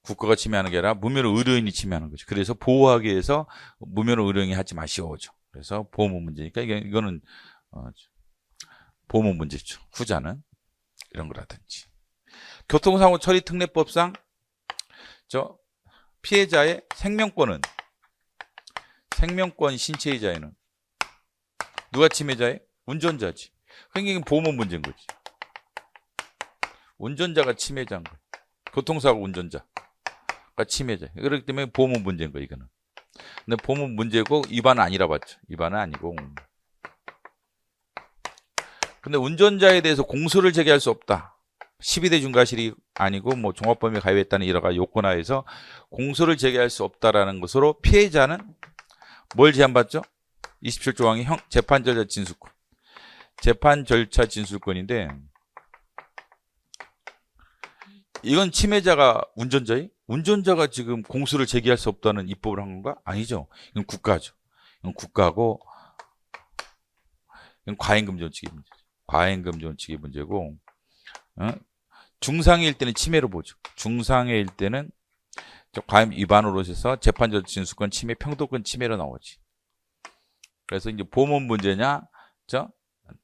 국가가 침해하는 게 아니라 무면 의료인이 침해하는 거죠. 그래서 보호하기 위해서 무면 의료행위 하지 마시오죠. 그래서 보호무 문제니까 이거는 보호무 문제죠. 후자는 이런 거라든지. 교통사고 처리 특례법상 피해자의 생명권 신체의 자유는 누가 침해자예요? 운전자지. 그러니까 이건 보호무 문제인 거지. 운전자가 침해자인 거예요. 교통사고 운전자가 침해자. 그렇기 때문에 보호무 문제인 거예요. 이거는. 근데 보호무 문제고 위반은 아니라 봤죠. 위반은 아니고. 근데 운전자에 대해서 공소를 제기할 수 없다. 12대 중과실이 아니고 종합범위에 가입했다는 여러 가지 요건하에서 공소를 제기할 수 없다라는 것으로 피해자는 뭘 제한받죠? 27조항이 재판 절차 진술권. 재판 절차 진술권인데 이건 침해자가 운전자예요? 운전자가 지금 공소를 제기할 수 없다는 입법을 한 건가? 아니죠. 이건 국가죠. 이건 국가고 이건 과잉금전칙의 문제죠. 과잉금전칙의 문제고 중상해일 때는 침해로 보죠. 중상해일 때는 과잉 위반으로 해서 재판 절차 진술권 침해, 평도권 침해로 나오지. 그래서 이제 보호무 문제냐,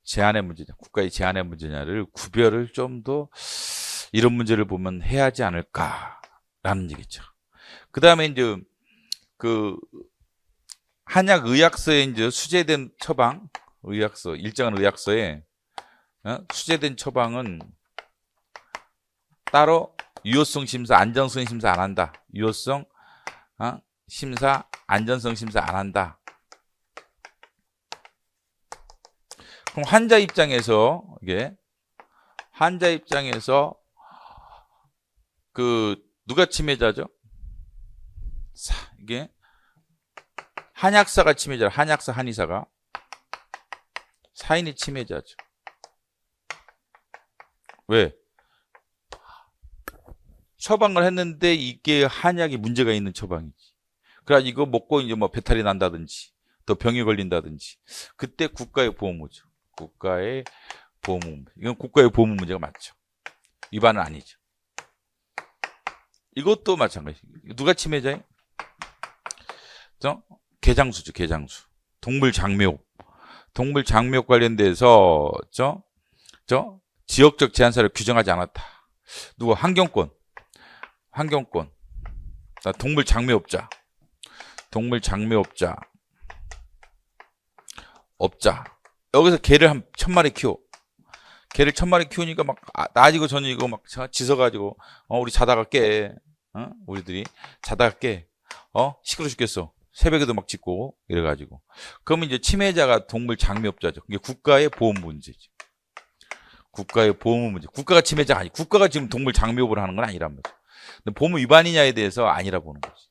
제한의 문제냐, 국가의 제한의 문제냐를 구별을 좀 더 이런 문제를 보면 해야 하지 않을까라는 얘기죠. 그 다음에 이제 그 한약 의약서에 이제 수제된 처방, 일정한 의약서에 수제된 처방은 따로 유효성 심사, 안전성 심사 안 한다. 유효성 심사, 안전성 심사 안 한다. 그럼 환자 입장에서 누가 침해자죠? 이게 한약사가 침해자, 한의사가 사인이 침해자죠. 왜? 처방을 했는데 이게 한약이 문제가 있는 처방이지. 그래 이거 먹고 이제 배탈이 난다든지 또 병이 걸린다든지 그때 국가의 보호무죠. 국가의 보호무. 이건 국가의 보호무 문제가 맞죠. 위반은 아니죠. 이것도 마찬가지. 누가 침해자예요? 개장수죠. 개장수. 동물 장묘. 동물 장묘 관련돼서 지역적 제한사를 규정하지 않았다. 누가 환경권. 동물 장묘업자. 여기서 개를 한 1000마리 키워. 개를 1000마리 키우니까 낮이고 저녁이고 짖어가지고 우리 자다가 깨. 우리들이 자다가 깨. 시끄러 죽겠어. 새벽에도 짖고 이래가지고. 그러면 이제 침해자가 동물 장묘업자죠. 이게 국가의 보험 문제지. 국가의 보험 문제. 국가가 침해자가 아니. 국가가 지금 동물 장묘업을 하는 건 아니란 말이죠. 근데 보험 위반이냐에 대해서 아니라 보는 거지.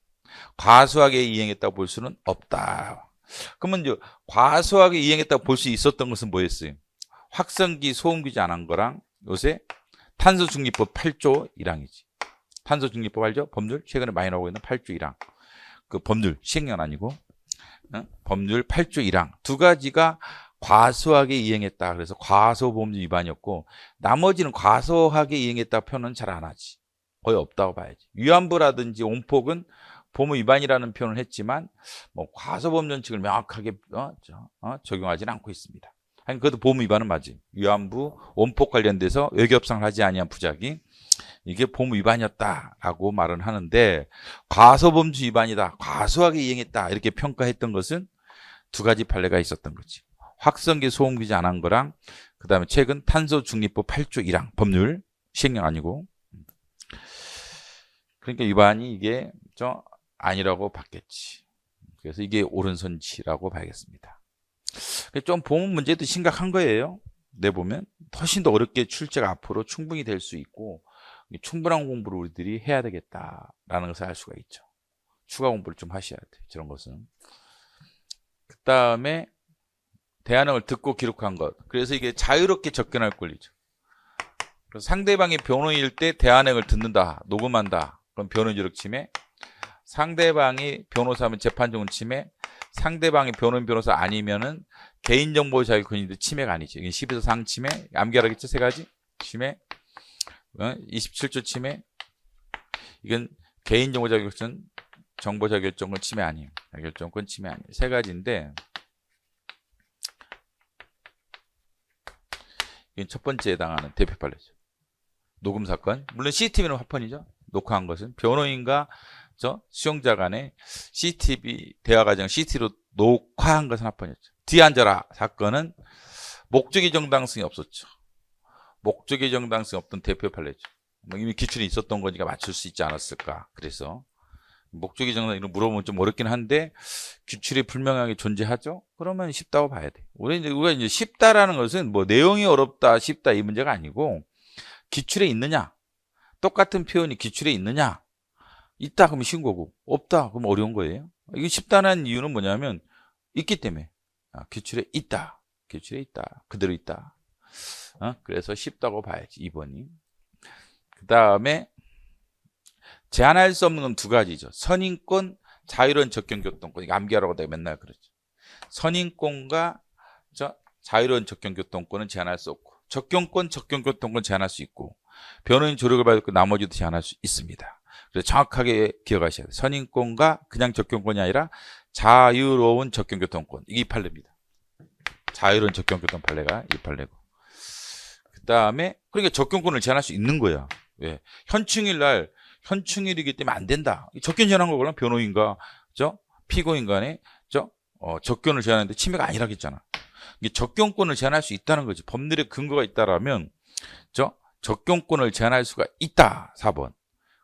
과소하게 이행했다고 볼 수는 없다. 그러면 이제 과소하게 이행했다고 볼 수 있었던 것은 뭐였어요? 확성기 소음기지 안 한 거랑 요새 탄소중립법 8조 1항이지. 탄소중립법 알죠? 법률 최근에 많이 나오고 있는 8조 1항. 그 법률 시행령 아니고 법률 8조 1항 두 가지가 과소하게 이행했다. 그래서 과소보험료 위반이었고 나머지는 과소하게 이행했다 표현은 잘 안 하지. 거의 없다고 봐야지. 위안부라든지 온폭은 보험 위반이라는 표현을 했지만 과소보험전칙을 명확하게 적용하지는 않고 있습니다. 아니 그것도 보험 위반은 맞지. 위안부 원폭 관련돼서 외교협상을 하지 아니한 부작위 이게 보험 위반이었다라고 말은 하는데 과소범주 위반이다. 과소하게 이행했다. 이렇게 평가했던 것은 두 가지 판례가 있었던 거지. 확성기 소음기지 안 한 거랑 그다음에 최근 탄소중립법 8조 1항 법률 시행령 아니고 그러니까 위반이 이게 좀 아니라고 봤겠지. 그래서 이게 옳은선치라고 봐야겠습니다. 좀 보험 문제도 심각한 거예요. 내보면 훨씬 더 어렵게 출제가 앞으로 충분히 될 수 있고 충분한 공부를 우리들이 해야 되겠다라는 것을 알 수가 있죠. 추가 공부를 좀 하셔야 돼. 저런 것은. 그 다음에 대안을 듣고 기록한 것. 그래서 이게 자유롭게 접근할 권리죠. 그래서 상대방이 변호인일 때 대안행을 듣는다, 녹음한다. 그럼 변호인주력 침해. 상대방이 변호사면 재판정은 침해. 상대방이 변호인 변호사 아니면은 개인정보 자유 권리도 침해가 아니죠. 이게 12조 상 침해, 암기하라겠죠? 세 가지 침해, 27조 침해. 이건 개인정보 자격증, 정보 자격증권 침해 아니에요. 자격증권 침해 아니에요. 세 가지인데 이건 첫 번째에 해당하는 대표 판례죠. 녹음 사건. 물론 CCTV는 화폰이죠. 녹화한 것은 변호인과 수용자 간의 CCTV 대화 과정 CCTV로 녹화한 것은 합헌이었죠. 뒤에 앉아라 사건은 목적의 정당성이 없었죠. 목적의 정당성이 없던 대표 판례죠. 이미 기출이 있었던 거니까 맞출 수 있지 않았을까. 그래서 목적의 정당 이런 물어보면 좀 어렵긴 한데 기출이 분명하게 존재하죠. 그러면 쉽다고 봐야 돼. 우리가 이제 쉽다라는 것은 뭐 내용이 어렵다, 쉽다 이 문제가 아니고 기출에 있느냐, 똑같은 표현이 기출에 있느냐. 있다 그러면 쉬운 거고 없다 그러면 어려운 거예요. 이게 쉽다는 이유는 뭐냐면 있기 때문에 기출에 있다. 기출에 있다. 그대로 있다. 그래서 쉽다고 봐야지 2번이. 그 다음에 제한할 수 없는 건 두 가지죠. 선인권, 자유로운 접경교통권. 이거 암기하라고 내가 맨날 그러죠. 선인권과 자유로운 접경교통권은 제한할 수 없고 접경권, 접경교통권 제한할 수 있고 변호인 조력을 받고 나머지도 제한할 수 있습니다. 그래서 정확하게 기억하셔야 돼요. 선인권과 그냥 접경권이 아니라 자유로운 접경교통권. 이게 이 판례입니다. 자유로운 접경교통 판례가 이 판례고. 그 다음에 그러니까 접경권을 제한할 수 있는 거야. 왜? 현충일 날 현충일이기 때문에 안 된다. 접견 제한한 거구나. 변호인과 피고인 간에 접견을 제한하는데 침해가 아니라겠잖아. 이게 접견권을 제한할 수 있다는 거지. 법률에 근거가 있다라면 접견권을 제한할 수가 있다. 4번.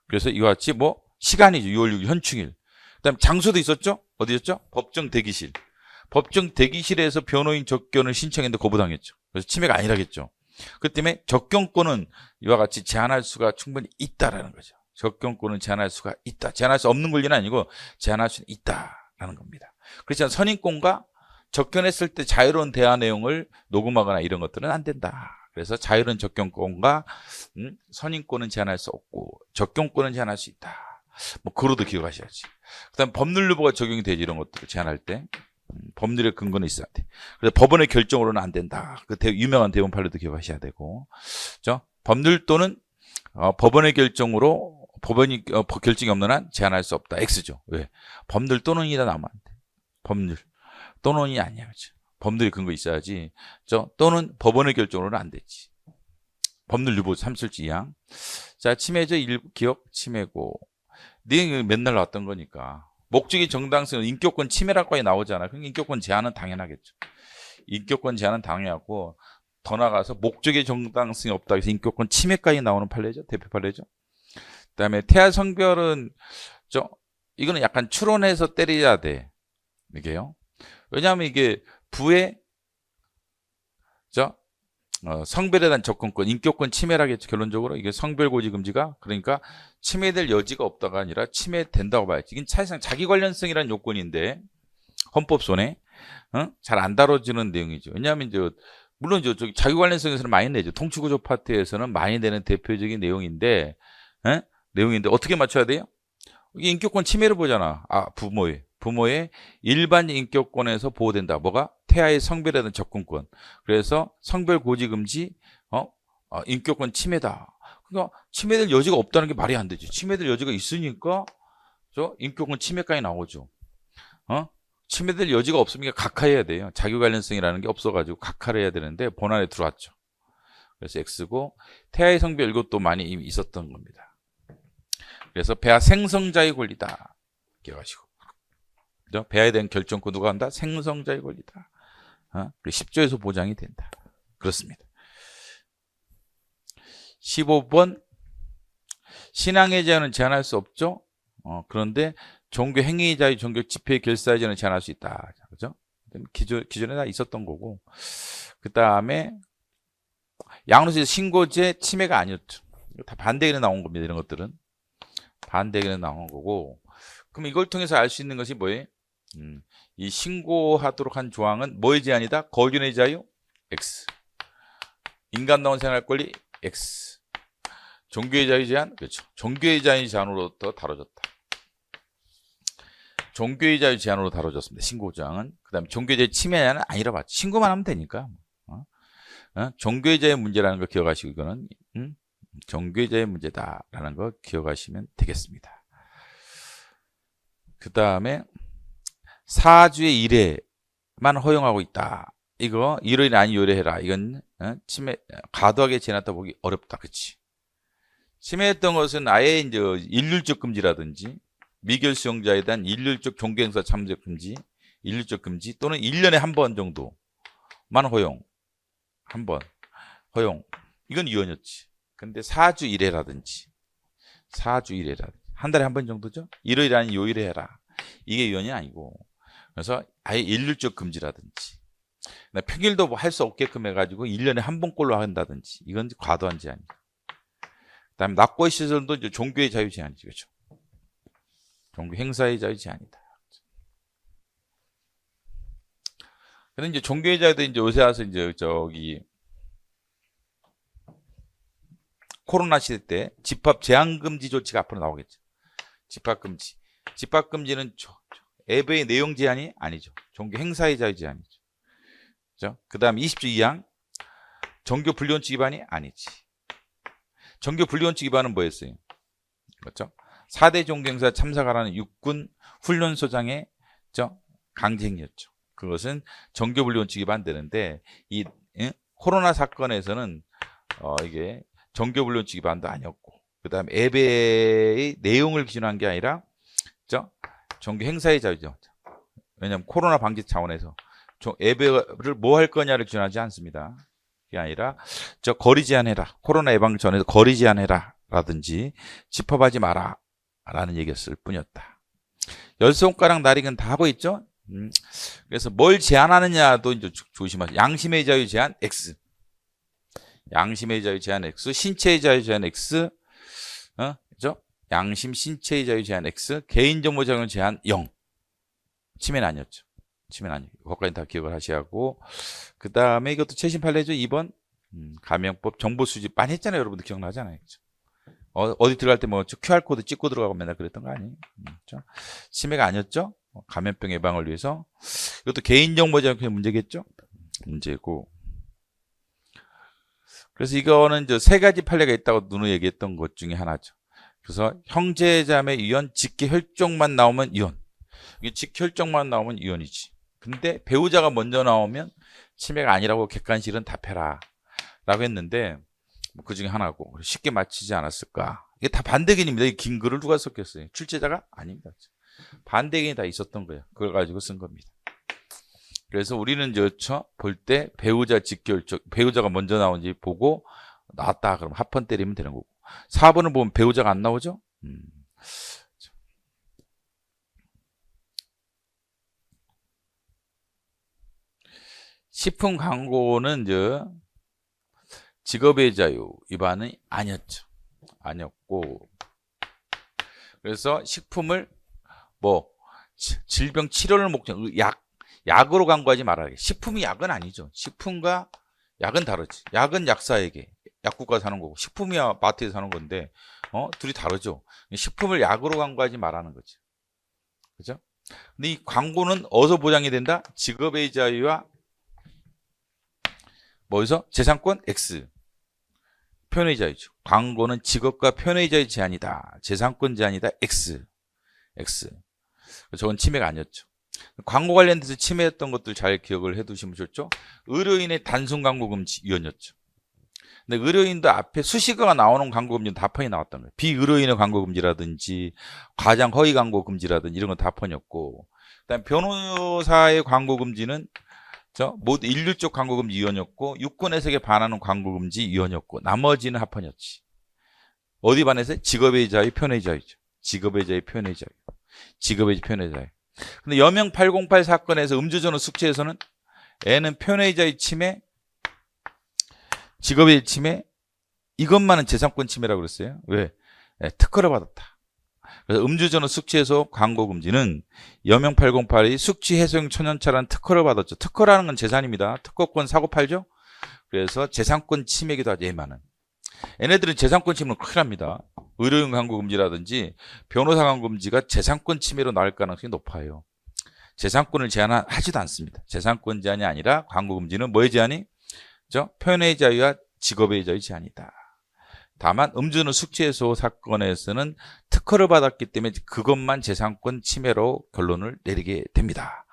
그래서 이와 같이 뭐 시간이죠. 6월 6일 현충일. 그다음에 장소도 있었죠. 어디였죠? 법정 대기실. 법정 대기실에서 변호인 접견을 신청했는데 거부당했죠. 그래서 침해가 아니라겠죠. 그 때문에 접견권은 이와 같이 제한할 수가 충분히 있다라는 거죠. 접견권은 제한할 수가 있다. 제한할 수 없는 권리는 아니고 제한할 수는 있다라는 겁니다. 그렇지 않아요. 선인권과 접견했을 때 자유로운 대화 내용을 녹음하거나 이런 것들은 안 된다. 그래서 자유로운 접견권과 선인권은 제한할 수 없고 접견권은 제한할 수 있다. 뭐 그로도 기억하셔야지. 그다음 법률유보가 적용이 되지. 이런 것들을 제한할 때 법률의 근거는 있어야 돼. 그래서 법원의 결정으로는 안 된다. 그 유명한 대법원 판례도 기억하셔야 되고, 법률 또는 법원의 결정으로 법원이 결정이 없는 한 제한할 수 없다. X죠. 왜? 법률 또는이라 나오면 안 돼. 법률 또는이 아니야. 그렇죠? 법률의 근거 있어야지. 또는 법원의 결정으로는 안 되지. 법률 유보 3실지 2항. 자, 침해죠. 기억 침해고. 내용이 맨날 나왔던 거니까. 목적의 정당성은 인격권 침해라고 나오잖아. 그럼 인격권 제한은 당연하겠죠. 인격권 제한은 당연하고 더 나가서 목적의 정당성이 없다 해서 인격권 침해까지 나오는 판례죠. 대표 판례죠. 그다음에 태아 성별은 이거는 약간 추론해서 때려야 돼. 이게요. 왜냐하면 이게 부의 성별에 대한 접근권, 인격권 침해라겠죠. 결론적으로 이게 성별 고지 금지가 그러니까 침해될 여지가 없다가 아니라 침해된다고 봐야지. 이건 사실상 자기 관련성이라는 요건인데 헌법소원에 잘 안 다뤄지는 내용이죠. 왜냐하면 물론 저기 자기 관련성에서는 많이 내죠. 통치구조 파트에서는 많이 내는 대표적인 내용인데 어떻게 맞춰야 돼요? 이게 인격권 침해를 보잖아. 부모의 일반 인격권에서 보호된다. 뭐가? 태아의 성별에 대한 접근권. 그래서 성별 고지 금지, 인격권 침해다. 그러니까 침해될 여지가 없다는 게 말이 안 되지. 침해될 여지가 있으니까 인격권 침해까지 나오죠. 침해될 여지가 없으니까 각하해야 돼요. 자기 관련성이라는 게 없어가지고 각하를 해야 되는데 본안에 들어왔죠. 그래서 X고 태아의 성별 이것도 많이 이미 있었던 겁니다. 그래서 배아 생성자의 권리다. 기억하시고. 그죠? 배아에 대한 결정권 누가 한다? 생성자의 권리다. 10조에서 보장이 된다. 그렇습니다. 15번 신앙의 자유는 제한할 수 없죠. 그런데 종교 행위의 자유, 종교 집회의 결사의 자유는 제한할 수 있다. 그죠? 기존에 다 있었던 거고. 그 다음에 양로서 신고제 침해가 아니었죠. 다 반대 의견에 나온 겁니다. 이런 것들은 반대 의견에 나온 거고. 그럼 이걸 통해서 알 수 있는 것이 뭐예요? 이 신고하도록 한 조항은 뭐의 제한이다? 거균의 자유 X, 인간다운 생활 권리 X, 종교의 자유 제한, 그렇죠. 종교의 자유 제한으로부터 다뤄졌다. 종교의 자유 제한으로 다뤄졌습니다. 신고조항은. 그 다음에 종교의 자유 침해는 아니라 봤죠. 신고만 하면 되니까. 종교의 자유 문제라는 거 기억하시고 이거는 종교의 자유 문제다라는 거 기억하시면 되겠습니다. 그 다음에 사주의 일회만 허용하고 있다. 이거 일요일 아니 요래해라. 이건 침해 과도하게 지났다 보기 어렵다. 그치? 침해했던 것은 아예 이제 일률적 금지라든지 미결 수용자에 대한 일률적 종교행사 참석 금지, 일률적 금지 또는 1년에 한 번 정도만 허용. 한 번 허용. 이건 유언이었지. 근데 사주 1회라든지 사주 1회라든지 한 달에 한 번 정도죠. 일요일 아니 요일에 해라. 이게 유언이 아니고 그래서 아예 일률적 금지라든지 평일도 뭐 할 수 없게끔 해가지고 1년에 한 번꼴로 한다든지 이건 과도한 제한이죠. 그 다음에 낙고의 시설도 이제 종교의 자유 제한이죠. 그렇죠? 종교 행사의 자유 제한이다. 근데 이제 종교의 자유도 이제 요새 와서 이제 코로나 시대 때 집합 제한 금지 조치가 앞으로 나오겠죠. 집합 금지. 집합 금지는 예배의 내용 제한이 아니죠. 종교 행사의 자유 제한이죠. 그죠? 그다음 20조 2항 종교 불륜치 위반이 아니지. 종교 불륜치 위반은 뭐였어요? 그렇죠? 4대 종교행사 참석하라는 육군 훈련소장의 강제행위였죠. 그것은 종교 불륜치 위반되는데 이 코로나 사건에서는 이게 종교 불륜치 위반도 아니었고 그다음 예배의 내용을 기준한 게 아니라 종교 행사의 자유죠. 왜냐하면 코로나 방지 차원에서 예배를 뭐 할 거냐를 기준하지 않습니다. 그게 아니라 거리 제한해라. 코로나 예방 전에서 거리 제한해라 라든지 집합하지 마라 라는 얘기였을 뿐이었다. 열 손가락 나리근 다 하고 있죠. 그래서 뭘 제한하느냐도 이제 조심하세요. 양심의 자유 제한 X, 양심의 자유 제한 X, 신체의 자유 제한 X, 그죠? 양심 신체의 자유 제한 X, 개인정보 제한 제한 0. 침해는 아니었죠. 침해는 아니고 그것까지 다 기억을 하셔야 하고 그 다음에 이것도 최신 판례죠. 2번 감염법 정보 수집 많이 했잖아요. 여러분들 기억나잖아요. 그렇죠? 어디 들어갈 때 뭐 QR코드 찍고 들어가고 맨날 그랬던 거 아니에요? 그렇죠? 침해가 아니었죠. 감염병 예방을 위해서. 이것도 개인정보 제한 문제겠죠. 문제고. 그래서 이거는 이제 세 가지 판례가 있다고 누누이 얘기했던 것 중에 하나죠. 그래서 형제자매 유언 직계혈족만 나오면 유언. 이게 직혈족만 나오면 유언이지. 근데 배우자가 먼저 나오면 침해가 아니라고 객관식은 답해라 라고 했는데 그 중에 하나고 쉽게 맞히지 않았을까. 이게 다 반대견입니다. 이 긴 글을 누가 썼겠어요? 출제자가 아닙니다. 반대견이 다 있었던 거예요. 그걸 가지고 쓴 겁니다. 그래서 우리는 볼 때 배우자 직결적 배우자가 먼저 나온지 보고 나왔다 그러면 합헌 때리면 되는 거고 4번을 보면 배우자가 안 나오죠. 식품 광고는 직업의 자유 위반이 아니었죠. 아니었고 그래서 식품을 질병 치료를 목적으로 약으로 광고하지 말아야 돼. 식품이 약은 아니죠. 식품과 약은 다르지. 약은 약사에게 약국가 사는 거고 식품이야 마트에 사는 건데 둘이 다르죠. 식품을 약으로 광고하지 말라는 거죠. 그죠? 근데 이 광고는 어디서 보장이 된다? 직업의 자유와 뭐에서? 재산권 X. 표현의 자유죠. 광고는 직업과 표현의 자유 제한이다. 재산권 제한이다. X. 저건 침해가 아니었죠. 광고 관련돼서 침해했던 것들 잘 기억을 해 두시면 좋죠. 의료인의 단순 광고 금지 위헌이었죠. 근데 의료인도 앞에 수식어가 나오는 광고 금지는 다 펀이 나왔던 거예요. 비의료인의 광고 금지라든지 과장 허위 광고 금지라든지 이런 건 다 펀이었고, 그다음 변호사의 광고 금지는 모두 인류적 광고 금지 위헌이었고, 유권 해석에 반하는 광고 금지 위헌이었고, 나머지는 합헌이었지. 어디 반해서? 직업의 자유, 표현의 자유죠. 직업의 자유, 표현의 자유. 직업의 표현의 자유. 근데 여명 808 사건에서 음주전후 숙취에서는 N은 표현의 자유 침해, 직업의 침해, 이것만은 재산권 침해라고 그랬어요. 왜? 특허를 받았다. 그래서 음주전후 숙취해소 광고 금지는 여명 808이 숙취 해소용 천연차라는 특허를 받았죠. 특허라는 건 재산입니다. 특허권 사고 팔죠. 그래서 재산권 침해기도 하죠. 얘만은. 얘네들은 재산권 침해는 큰일 납니다. 의료용 광고 금지라든지 변호사 광고 금지가 재산권 침해로 나올 가능성이 높아요. 재산권을 제한하지도 않습니다. 재산권 제한이 아니라 광고 금지는 뭐의 제한이? 표현의 자유와 직업의 자유 제한이다. 다만 음주는 숙취해소 사건에서는 특허를 받았기 때문에 그것만 재산권 침해로 결론을 내리게 됩니다.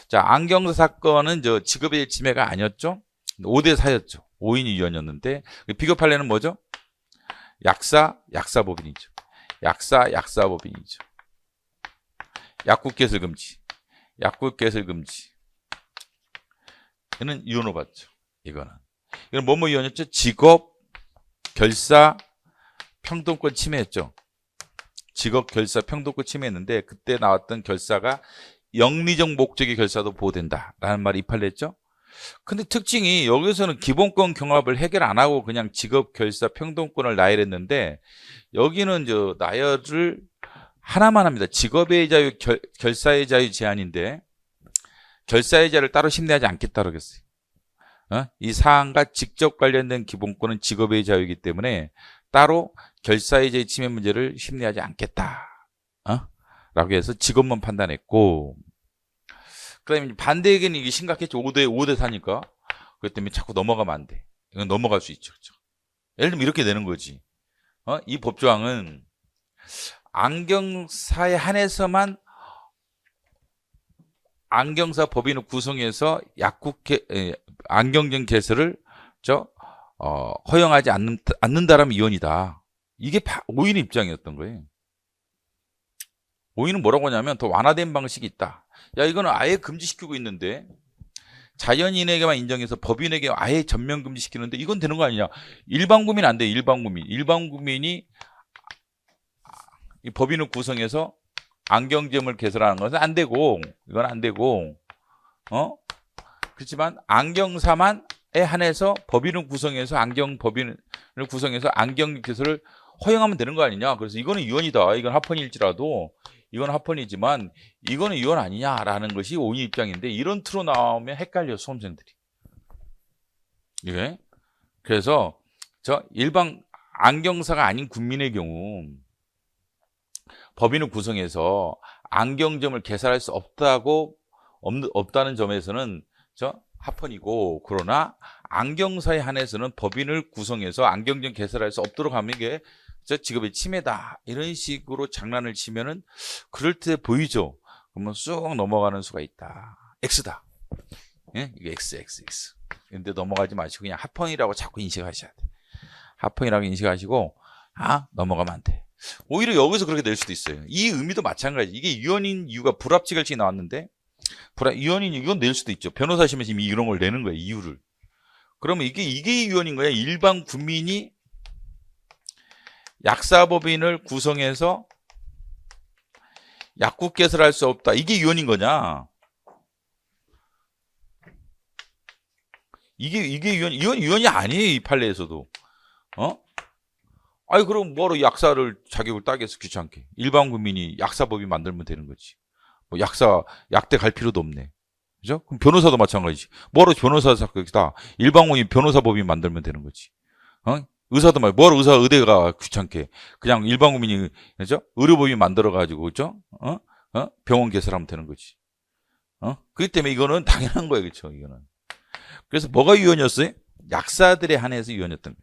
자, 안경사 사건은 직업의 침해가 아니었죠. 5대 4였죠. 5인 위헌이었는데 비교 판례는 뭐죠? 약사법인이죠. 약사법인이죠. 약국개설 금지. 약국개설 금지. 이는 위헌을 받죠. 이거는 뭐뭐 위헌이었죠? 직업, 결사, 평등권 침해했죠. 직업, 결사, 평등권 침해했는데 그때 나왔던 결사가 영리적 목적의 결사도 보호된다라는 말이 이팔했죠. 근데 특징이 여기서는 기본권 경합을 해결 안 하고 그냥 직업, 결사, 평등권을 나열했는데 여기는 나열을 하나만 합니다. 직업의 자유, 결사의 자유 제한인데 결사의 자유를 따로 심리하지 않겠다 그러겠어요. 이 사안과 직접 관련된 기본권은 직업의 자유이기 때문에 따로 결사의 자유 침해 문제를 심리하지 않겠다. 라고 해서 직업만 판단했고, 그 다음에 반대 의견이 이게 심각했죠. 5대 4니까. 그렇기 때문에 자꾸 넘어가면 안 돼. 이건 넘어갈 수 있죠. 그렇죠? 예를 들면 이렇게 되는 거지. 이 법조항은 안경사에 한해서만 안경사 법인을 구성해서 안경점 개설을 허용하지 않는다라면 위헌이다. 이게 오인의 입장이었던 거예요. 오인은 뭐라고 하냐면 더 완화된 방식이 있다. 야, 이거는 아예 금지시키고 있는데 자연인에게만 인정해서 법인에게 아예 전면 금지시키는데 이건 되는 거 아니냐. 일반 국민 안 돼. 일반 국민이 이 법인을 구성해서 안경점을 개설하는 것은 안 되고, 이건 안 되고, 그렇지만 안경사만에 한해서 법인을 구성해서 법인을 구성해서 안경 개설을 허용하면 되는 거 아니냐. 그래서 이거는 위헌이다. 이건 합헌일지라도 이건 합헌이지만 이거는 위헌 아니냐라는 것이 오인 입장인데 이런 틀로 나오면 헷갈려 수험생들이. 예. 그래서 일반 안경사가 아닌 국민의 경우 법인을 구성해서 안경점을 개설할 수 없다는 점에서는 합헌이고, 그러나 안경사에 한해서는 법인을 구성해서 안경점 개설할 수 없도록 하면 이게 직업의 침해다. 이런 식으로 장난을 치면은 그럴듯해 보이죠. 그러면 쑥 넘어가는 수가 있다. X다. 예? 이게 X. 근데 넘어가지 마시고 그냥 합헌이라고 자꾸 인식하셔야 돼. 합헌이라고 인식하시고 넘어가면 안 돼. 오히려 여기서 그렇게 낼 수도 있어요. 이 의미도 마찬가지. 이게 위헌인 이유가 불합치갈증이 나왔는데 위헌인 이건 낼 수도 있죠. 변호사시면서 이미 이런 걸 내는 거예요. 이유를. 그러면 이게 위헌인 거예요. 일반 국민이 약사법인을 구성해서 약국 개설할 수 없다. 이게 위헌인 거냐? 이게 위헌이 아니에요. 이 판례에서도. 그럼 뭐로 약사를 자격을 따겠어, 귀찮게. 일반 국민이 약사법인 만들면 되는 거지. 약대 갈 필요도 없네. 그죠? 그럼 변호사도 마찬가지지. 뭐로 변호사 자격이다. 일반 국민 변호사법인 만들면 되는 거지. 의사도 뭐로 의대가 귀찮게. 그냥 일반 국민이, 그죠? 의료법인 만들어가지고, 그죠? 병원 개설하면 되는 거지. 그렇기 때문에 이거는 당연한 거예요. 그렇죠? 이거는. 그래서 뭐가 위헌이었어요? 약사들에 한해서 위헌이었던 거예요.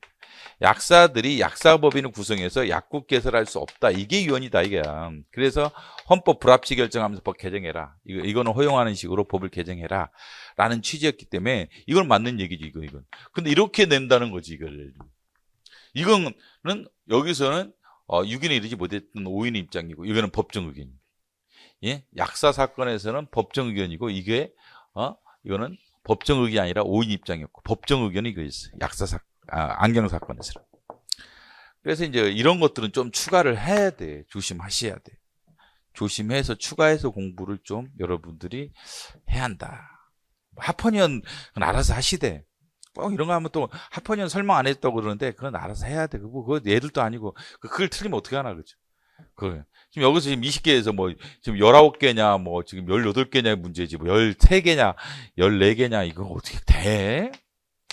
약사들이 약사법인을 구성해서 약국 개설할 수 없다. 이게 유언이다 이게. 그래서 헌법 불합치 결정하면서 법 개정해라. 이거는 허용하는 식으로 법을 개정해라. 라는 취지였기 때문에 이건 맞는 얘기지 이건. 근데 이렇게 낸다는 거지 이걸. 이거는 여기서는 6인에 이르지 못했던 5인의 입장이고 이거는 법정 의견입니다. 예? 약사 사건에서는 법정 의견이고 이거는 법정 의견이 아니라 5인 입장이었고 법정 의견이 이거였어요. 안경 사건에서는. 그래서 이제 이런 것들은 좀 추가를 해야 돼. 조심하셔야 돼. 조심해서 추가해서 공부를 좀 여러분들이 해야 한다. 합헌위원 알아서 하시되 이런 거 하면 또 합헌위원 설명 안 했다고 그러는데 그건 알아서 해야 돼. 그거 얘들도 아니고 그걸 틀리면 어떻게 하나 그죠? 지금 여기서 지금 20개에서 뭐 지금 19개냐 뭐 지금 18개냐의 문제지 뭐 13개냐 14개냐 이거 어떻게 돼?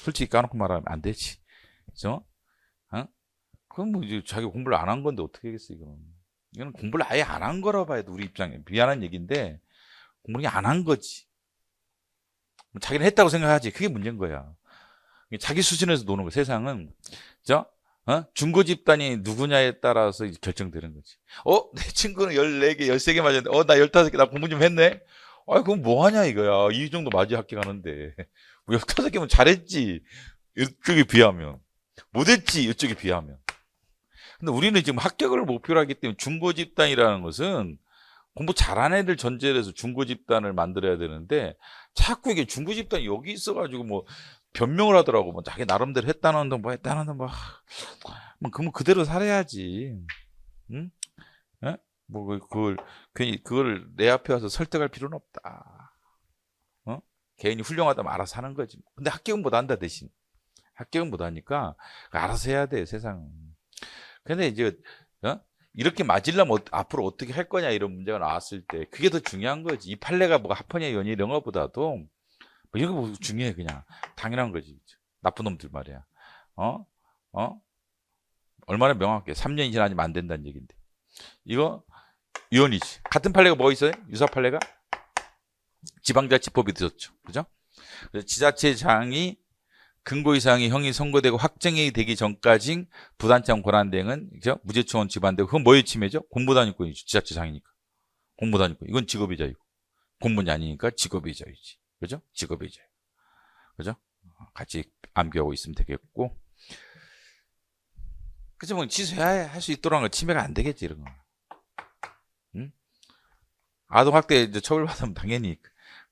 솔직히 까놓고 말하면 안 되지. 그죠? 그럼 뭐 이제 자기 공부를 안 한 건데 어떻게 하겠어 이거는 공부를 아예 안 한 거라 봐야 돼. 우리 입장에 미안한 얘기인데 공부를 안 한 거지. 자기는 했다고 생각하지. 그게 문제인 거야. 자기 수준에서 노는 거. 세상은 그죠? 중고 집단이 누구냐에 따라서 결정되는 거지. 내 친구는 14개, 13개 맞았는데, 나 15개, 나 공부 좀 했네? 그럼 뭐 하냐, 이거야. 이 정도 맞이 학교 가는데. 15개면 잘했지. 이쪽에 비하면. 못했지, 이쪽에 비하면. 근데 우리는 지금 합격을 목표로 하기 때문에 중고 집단이라는 것은 공부 잘하는 애들 전제로 해서 중고 집단을 만들어야 되는데, 자꾸 이게 중고 집단이 여기 있어가지고 뭐, 변명을 하더라고. 뭐 자기 나름대로 했다는데 뭐 했다는데 뭐 그러면 그대로 살아야지. 응? 예? 뭐 그걸 괜히 그걸 내 앞에 와서 설득할 필요는 없다. 개인이 훌륭하다면 알아서 하는 거지. 근데 합격은 못 한다 대신. 합격은 못 하니까 알아서 해야 돼, 세상. 근데 이제 이렇게 맞으려면 앞으로 어떻게 할 거냐 이런 문제가 나왔을 때 그게 더 중요한 거지. 이 판례가 뭐가 합헌이야 연이 이런 것보다도 이런 거 뭐 중요해 그냥. 당연한 거지. 나쁜 놈들 말이야. 얼마나 명확해. 3년 이상 아니면 안 된다는 얘기인데. 이거 위헌이지. 같은 판례가 뭐 있어요? 유사 판례가? 지방자치법이 들었죠. 그죠? 그래서 지자체장이 근거 이상의 형이 선고되고 확정이 되기 전까지 부단장 권한대행은 그죠? 무죄초원 집안되고 그건 뭐의 침해죠? 공무단위권이죠. 지자체장이니까. 공무단위권. 이건 직업의 자유. 공무원이 아니니까 직업의 자유지. 그죠? 직업의 자유. 그죠? 같이 암기하고 있으면 되겠고. 그죠? 뭐 취소해야 할 수 있도록 한 거 침해가 안 되겠지, 이런 거. 응? 아동학대 이제 처벌받으면 당연히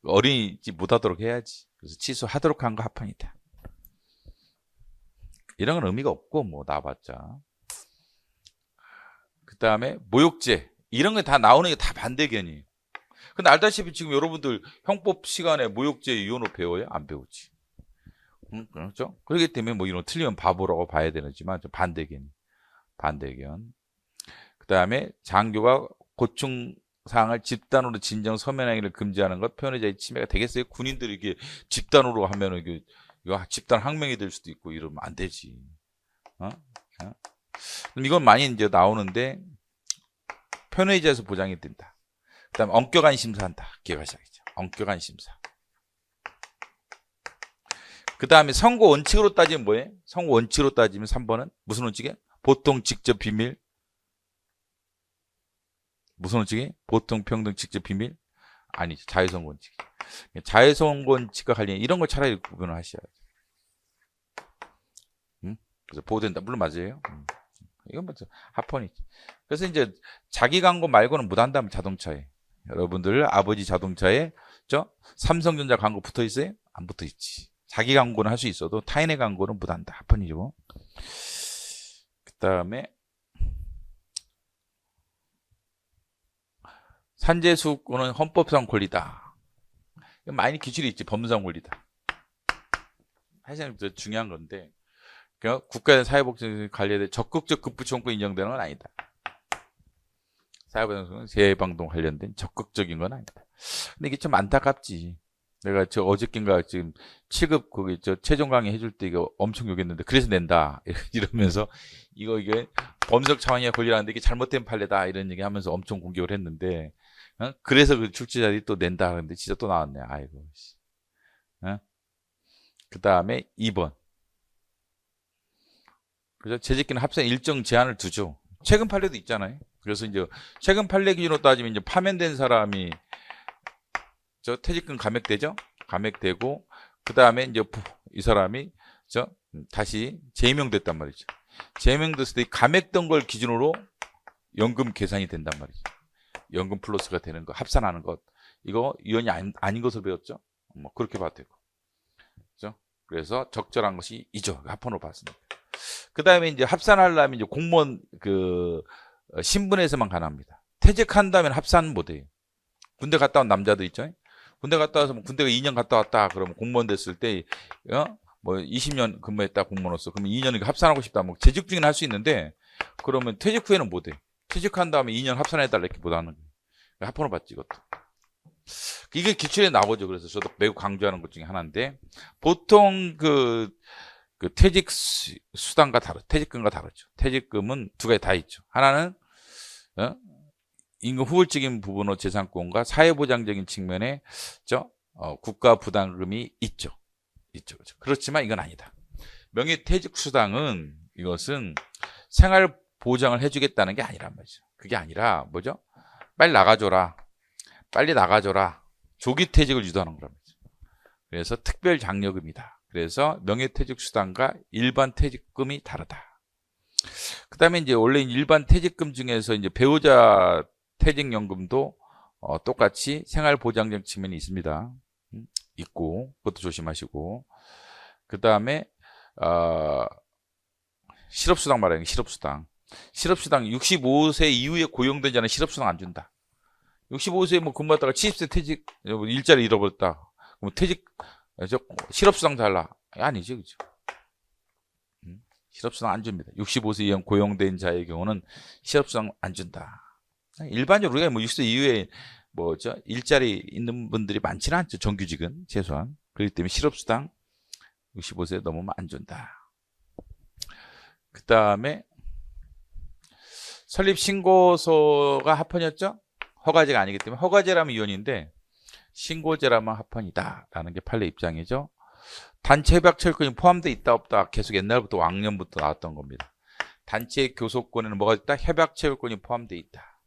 어린이집 못하도록 해야지. 그래서 취소하도록 한 거 합헌이다. 이런 건 의미가 없고, 뭐, 나와봤자. 그 다음에 모욕죄. 이런 게 다 나오는 게 다 반대견이에요. 근데 알다시피 지금 여러분들 형법 시간에 모욕죄 유언을 배워요? 안 배우지. 그렇죠? 그렇기 때문에 뭐 이런 틀리면 바보라고 봐야 되지만 반대견. 그 다음에 장교가 고충사항을 집단으로 진정 서면하기를 금지하는 것 표현의 침해가 되겠어요? 군인들이 이게 집단으로 하면 이거 집단 항명이 될 수도 있고 이러면 안 되지. 그럼 이건 많이 이제 나오는데 편의자에서 보장이 된다. 그 다음에 엄격한 심사한다. 기억하셔야겠죠. 엄격한 심사. 그 다음에 선고 원칙으로 따지면 뭐예요? 선고 원칙으로 따지면 3번은 무슨 원칙이에요? 보통 직접 비밀. 무슨 원칙이? 보통 평등 직접 비밀? 아니죠. 자유선고 원칙. 자유선고 원칙과 관련 이런 걸 차라리 구분을 하셔야죠. 그래서 보호된다. 물론 맞아요. 이건 뭐 합헌이지. 그래서 이제 자기 광고 말고는 무단담 자동차에 여러분들 아버지 자동차에 삼성전자 광고 붙어 있어요? 안 붙어 있지. 자기 광고는 할 수 있어도 타인의 광고는 무단다. 합헌이죠. 그 다음에 산재수권은 헌법상 권리다. 많이 기술이 있지. 법무상 권리다. 사실 중요한 건데 국가의 사회복지 관리에 적극적 급부지원권 인정되는 건 아니다. 사회복지는 재해방동 관련된 적극적인 건 아니다. 근데 이게 좀 안타깝지. 내가 어저께인가 지금 7급 거기 최종 강의 해줄 때 이거 엄청 욕했는데 그래서 낸다 이러면서 이게 범죄적 차원의 권리라는데 이게 잘못된 판례다 이런 얘기 하면서 엄청 공격을 했는데 그래서 그 출제자들이 또 낸다 그러는데 진짜 또 나왔네. 아이고. 그 다음에 2번 그죠? 재직기는 합산 일정 제한을 두죠. 최근 판례도 있잖아요. 그래서 이제 최근 판례 기준으로 따지면 이제 파면된 사람이 저 퇴직금 감액되죠. 감액되고 그 다음에 이제 이 사람이 저 다시 재임용됐단 말이죠. 재임용됐을 때 감액된 걸 기준으로 연금 계산이 된단 말이죠. 연금 플러스가 되는 거, 합산하는 것. 이거 유연이 아닌 것을 배웠죠. 뭐 그렇게 봐도 되고. 그렇죠? 그래서 적절한 것이 이죠. 합헌으로 봤습니다. 그 다음에 이제 합산하려면 이제 공무원 그 신분에서만 가능합니다. 퇴직한다면 합산 못해요. 군대 갔다 온 남자도 있죠. 군대 갔다 와서 뭐 군대가 2년 갔다 왔다 그러면 공무원 됐을 때 뭐 20년 근무했다 공무원으로서 그러면 2년 합산하고 싶다 뭐 재직 중에는 할 수 있는데 그러면 퇴직 후에는 못해. 퇴직한 다음에 2년 합산해달라 이렇게 못하는 거예요. 합헌을 받지 이것도. 이게 기출에 나오죠. 그래서 저도 매우 강조하는 것 중에 하나인데 보통 그 퇴직 수당과 퇴직금과 다르죠. 퇴직금은 두 가지 다 있죠. 하나는 임금 후불적인 부분으로 재산권과 사회보장적인 측면에 국가 부담금이 있죠. 그렇죠. 그렇지만 이건 아니다. 명예퇴직수당은 이것은 생활 보장을 해주겠다는 게 아니란 말이죠. 그게 아니라 뭐죠? 빨리 나가줘라. 빨리 나가줘라. 조기퇴직을 유도하는 거란 말이죠. 그래서 특별장려금이다. 그래서 명예퇴직수당과 일반 퇴직금이 다르다. 그 다음에 이제 원래 일반 퇴직금 중에서 이제 배우자 퇴직연금도 똑같이 생활보장적 측면이 있습니다. 있고 그것도 조심하시고 그 다음에 실업수당 말하는 게 실업수당 65세 이후에 고용된 자는 실업수당 안 준다. 65세에 뭐 근무하다가 70세 퇴직 일자리 잃어버렸다. 그럼 퇴직 실업수당 달라. 아니죠, 그죠? 실업수당 안 줍니다. 65세 이후 고용된 자의 경우는 실업수당 안 준다. 일반적으로 우리가 뭐 60세 이후에 일자리 있는 분들이 많지는 않죠. 정규직은 최소한. 그렇기 때문에 실업수당 65세 넘으면 안 준다. 그 다음에 설립신고서가 합헌이었죠? 허가제가 아니기 때문에 허가제라면 위헌인데 신고제라면 합헌이다 라는 게 판례 입장이죠. 단체 협약체결권이 포함되어 있다 없다 계속 옛날부터 왕년부터 나왔던 겁니다. 단체 교섭권에는 뭐가 있다? 협약체결권이 포함되어 있다.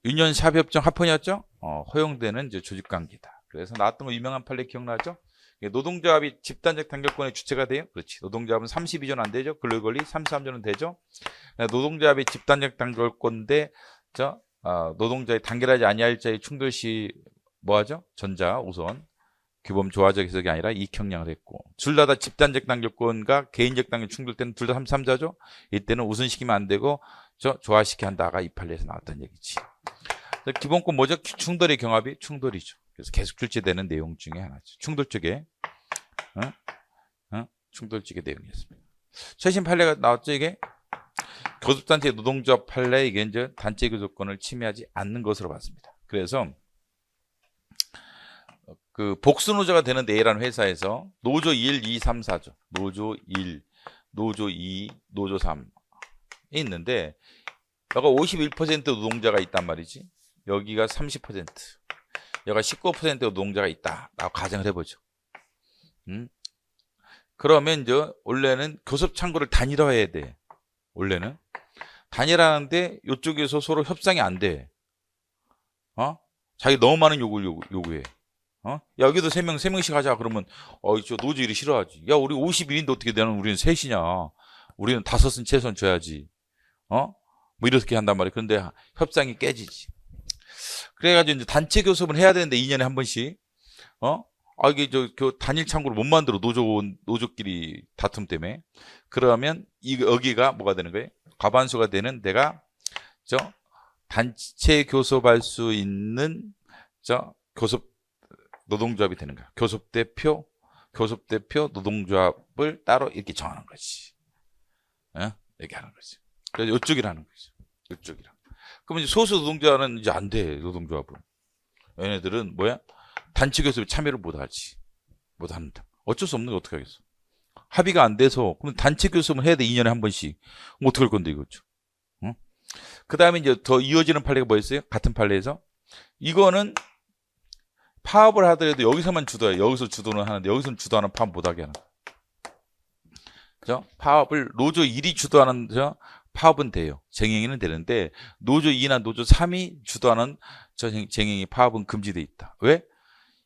유년 샵협정 합헌이었죠? 허용되는 이제 조직관계다. 그래서 나왔던 거 유명한 판례 기억나죠? 노동조합이 집단적 단결권의 주체가 돼요. 그렇지. 노동조합은 32조는 안 되죠. 근로권리 33조는 되죠. 노동조합이 집단적 단결권인데 노동자의 단결하지 아니할 자의 충돌 시 뭐하죠? 전자 우선 규범 조화적 해석이 아니라 이익형량을 했고 둘 다 집단적 단결권과 개인적 단결 충돌 때는 둘 다 33자죠. 이때는 우선시키면 안 되고 조화시켜야 한다가 이 판례에서 나왔던 얘기지. 기본권 뭐죠? 충돌의 경합이 충돌이죠. 그래서 계속 출제되는 내용 중에 하나죠. 충돌 쪽에 충돌 쪽의 내용이었습니다. 최신 판례가 나왔죠. 이게 교섭단체 노동조합 판례 이게 이제 단체 교섭권을 침해하지 않는 것으로 봤습니다. 그래서 그 복수노조가 되는 A라는 회사에서 노조 1, 2, 3, 4죠. 노조 1, 노조 2, 노조 3이 있는데 여기가 51% 노동자가 있단 말이지. 여기가 30%, 여기가 19% 노동자가 있다라고 가정을 해보죠. 그러면 이제 원래는 교섭 창구를 단일화해야 돼. 원래는 단일화하는데 이쪽에서 서로 협상이 안 돼. 자기 너무 많은 요구해. 여기도 3명씩 하자. 그러면 저 노조 일이 싫어하지. 야, 우리 51인데 어떻게 되는 우리는 셋이냐. 우리는 5은 최소한 줘야지. 뭐 이렇게 한단 말이야. 그런데 협상이 깨지지. 그래가지고 이제 단체 교섭을 해야 되는데 2년에 한 번씩. 이게 단일 창구를 못 만들어. 노조끼리 다툼 때문에. 그러면 여기가 뭐가 되는 거예요? 과반수가 되는 데가 단체 교섭할 수 있는 교섭 노동조합이 되는 거야. 교섭대표 노동조합을 따로 이렇게 정하는 거지. 이렇게 하는 거지. 그래서 이쪽이라는 거죠. 이쪽이랑. 그러면 이제 소수 노동자는 이제 안 돼. 노동조합은. 얘네들은 뭐야? 단체 교섭에 참여를 못 한다. 어쩔 수 없는 게 어떻게 하겠어. 합의가 안 돼서 그럼 단체 교섭을 해야 돼. 2년에 한 번씩. 어떻게 할 건데 이거죠. 그 다음에 이제 더 이어지는 판례가 뭐였어요? 같은 판례에서 이거는 파업을 하더라도 여기서만 주도해. 여기서 주도는 하는데 여기서는 주도하는 파업 못하게 하는. 저 파업을 노조 1이 주도하는 저 파업은 돼요. 쟁행위는 되는데 노조 2나 노조 3이 주도하는 저 쟁행위 파업은 금지돼 있다. 왜?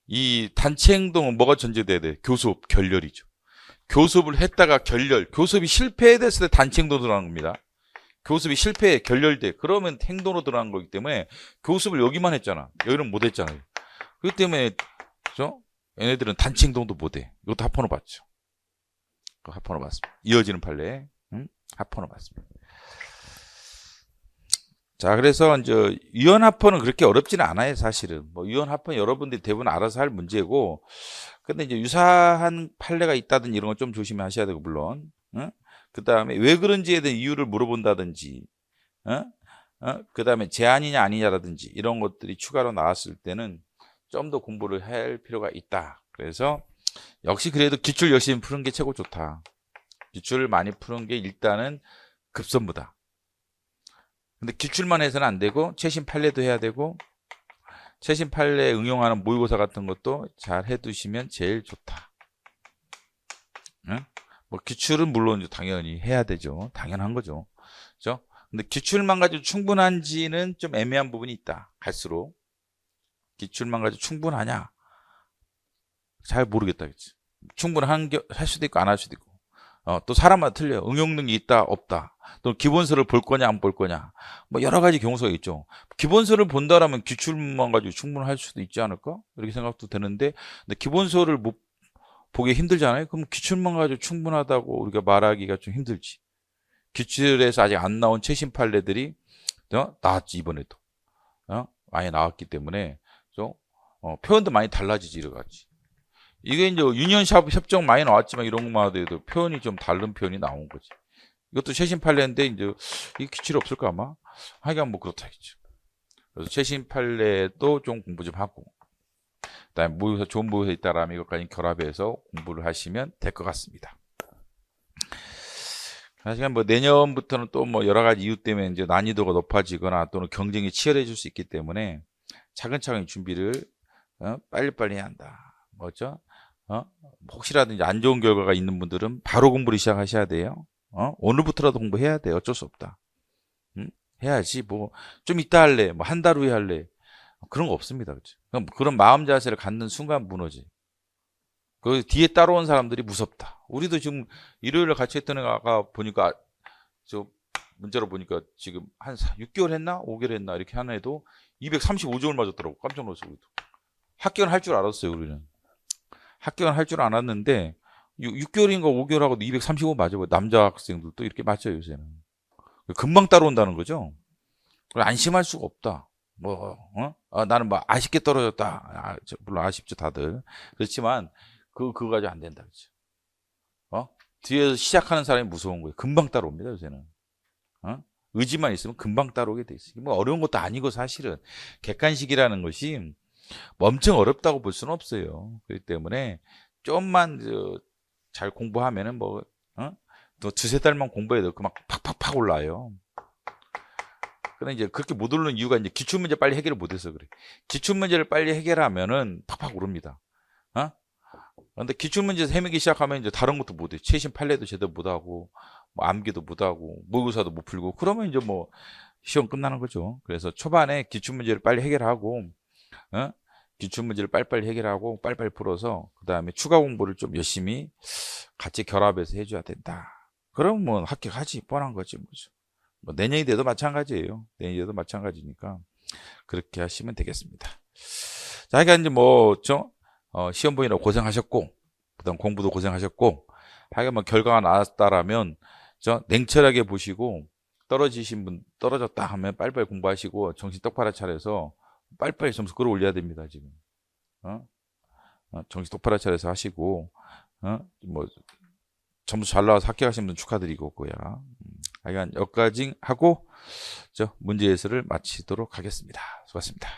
이 단체 행동은 뭐가 전제돼야 돼? 교섭, 결렬이죠. 교섭을 했다가 교섭이 실패했을 때 단체 행동으로 들어가는 겁니다. 교섭이 실패해, 결렬돼. 그러면 행동으로 들어가는 거기 때문에 교섭을 여기만 했잖아. 여기는 못 했잖아요. 그렇기 때문에 그죠? 얘네들은 단체 행동도 못 해. 이것도 합헌을 받죠. 합헌을 받습니다. 이어지는 판례, 합헌을 받습니다. 자, 그래서 이제 위헌 합헌은 그렇게 어렵지는 않아요, 사실은. 뭐 위헌 합헌 여러분들이 대부분 알아서 할 문제고, 근데 이제 유사한 판례가 있다든지 이런 건 좀 조심하셔야 되고, 물론. 그 다음에 왜 그런지에 대한 이유를 물어본다든지, 그 다음에 제한이냐 아니냐라든지 이런 것들이 추가로 나왔을 때는 좀 더 공부를 할 필요가 있다. 그래서 역시 그래도 기출 열심히 푸는 게 최고 좋다. 기출을 많이 푸는 게 일단은 급선무다. 근데 기출만 해서는 안 되고 최신 판례도 해야 되고 최신 판례에 응용하는 모의고사 같은 것도 잘 해두시면 제일 좋다. 뭐 기출은 물론 당연히 해야 되죠. 당연한 거죠. 그죠? 근데 기출만 가지고 충분한지는 좀 애매한 부분이 있다. 갈수록 기출만 가지고 충분하냐? 잘 모르겠다. 그치? 충분한 할 수도 있고 안 할 수도 있고. 또 사람마다 틀려요. 응용능이 있다 없다. 또 기본서를 볼 거냐 안 볼 거냐. 뭐 여러 가지 경우가 있죠. 기본서를 본다라면 기출만 가지고 충분할 수도 있지 않을까? 이렇게 생각도 되는데 근데 기본서를 못 보기 힘들잖아요. 그럼 기출만 가지고 충분하다고 우리가 말하기가 좀 힘들지. 기출에서 아직 안 나온 최신 판례들이 나왔지 이번에도 많이 나왔기 때문에 좀 표현도 많이 달라지지 이러가지. 이게 이제 유니언 협정 많이 나왔지만 이런 것만 해도 표현이 좀 다른 표현이 나온 거지. 이것도 최신 판례인데 이제 이게 기출이 없을까 아마? 하여간 뭐 그렇다겠죠. 그래서 최신 판례도 좀 공부 좀 하고 그다음에 모의고사 좋은 모의고사 있다라면 이것까지 결합해서 공부를 하시면 될 것 같습니다. 사실 뭐 내년부터는 또 뭐 여러 가지 이유 때문에 이제 난이도가 높아지거나 또는 경쟁이 치열해질 수 있기 때문에 차근차근 준비를 빨리빨리 해야 한다. 뭐죠? 혹시라도 안 좋은 결과가 있는 분들은 바로 공부를 시작하셔야 돼요. 오늘부터라도 공부해야 돼. 어쩔 수 없다. 해야지. 뭐 좀 이따 할래. 뭐 한 달 후에 할래. 그런 거 없습니다. 그렇죠? 그런 마음 자세를 갖는 순간 무너지. 그 뒤에 따라온 사람들이 무섭다. 우리도 지금 일요일에 같이 했던 애가 보니까 저 문자로 보니까 지금 한 6개월 했나 5개월 했나 이렇게 하는 애도 235점을 맞았더라고. 깜짝 놀랐어요. 우리도. 합격은 할 줄 알았어요. 우리는. 합격은 할 줄 알았는데 6개월인가 5개월하고도 235 맞아요. 남자 학생들도 이렇게 맞아요. 요새는. 금방 따라온다는 거죠. 안심할 수가 없다. 뭐 나는 뭐 아쉽게 떨어졌다. 물론 아쉽죠 다들. 그렇지만 그거 가지고 안 된다. 그렇죠? 뒤에서 시작하는 사람이 무서운 거예요. 금방 따라옵니다. 요새는. 의지만 있으면 금방 따라오게 돼 있어요. 뭐 어려운 것도 아니고 사실은 객관식이라는 것이 뭐 엄청 어렵다고 볼 수는 없어요. 그렇기 때문에 좀만 잘 공부하면은 뭐 또 두세 달만 공부해도 막 팍팍팍 올라요. 근데 이제 그렇게 못 오르는 이유가 이제 기출문제 빨리 해결을 못해서 그래. 기출문제를 빨리 해결하면은 팍팍 오릅니다. 근데 기출문제 헤매기 시작하면 이제 다른 것도 못해. 최신 판례도 제대로 못하고, 뭐 암기도 못하고, 모의고사도 못 풀고, 그러면 이제 뭐 시험 끝나는 거죠. 그래서 초반에 기출문제를 빨리 해결하고, 기출문제를 빨리빨리 해결하고, 빨리빨리 풀어서, 그 다음에 추가 공부를 좀 열심히 같이 결합해서 해줘야 된다. 그럼 뭐 합격하지. 뻔한 거지. 뭐죠. 뭐 내년이 돼도 마찬가지예요. 내년이 돼도 마찬가지니까 그렇게 하시면 되겠습니다. 자, 그러니까 이제 뭐 시험 보느라 고생하셨고, 그다음 공부도 고생하셨고, 하여간 뭐 결과가 나왔다라면 냉철하게 보시고 떨어지신 분 떨어졌다 하면 빨리빨리 공부하시고 정신 똑바로 차려서 빨리빨리 점수 끌어올려야 됩니다. 지금 정신 똑바로 차려서 하시고 뭐 점수 잘 나와서 합격하신 분 축하드리고 고요. 하여간 여기까지 하고 문제 해설을 마치도록 하겠습니다. 수고하셨습니다.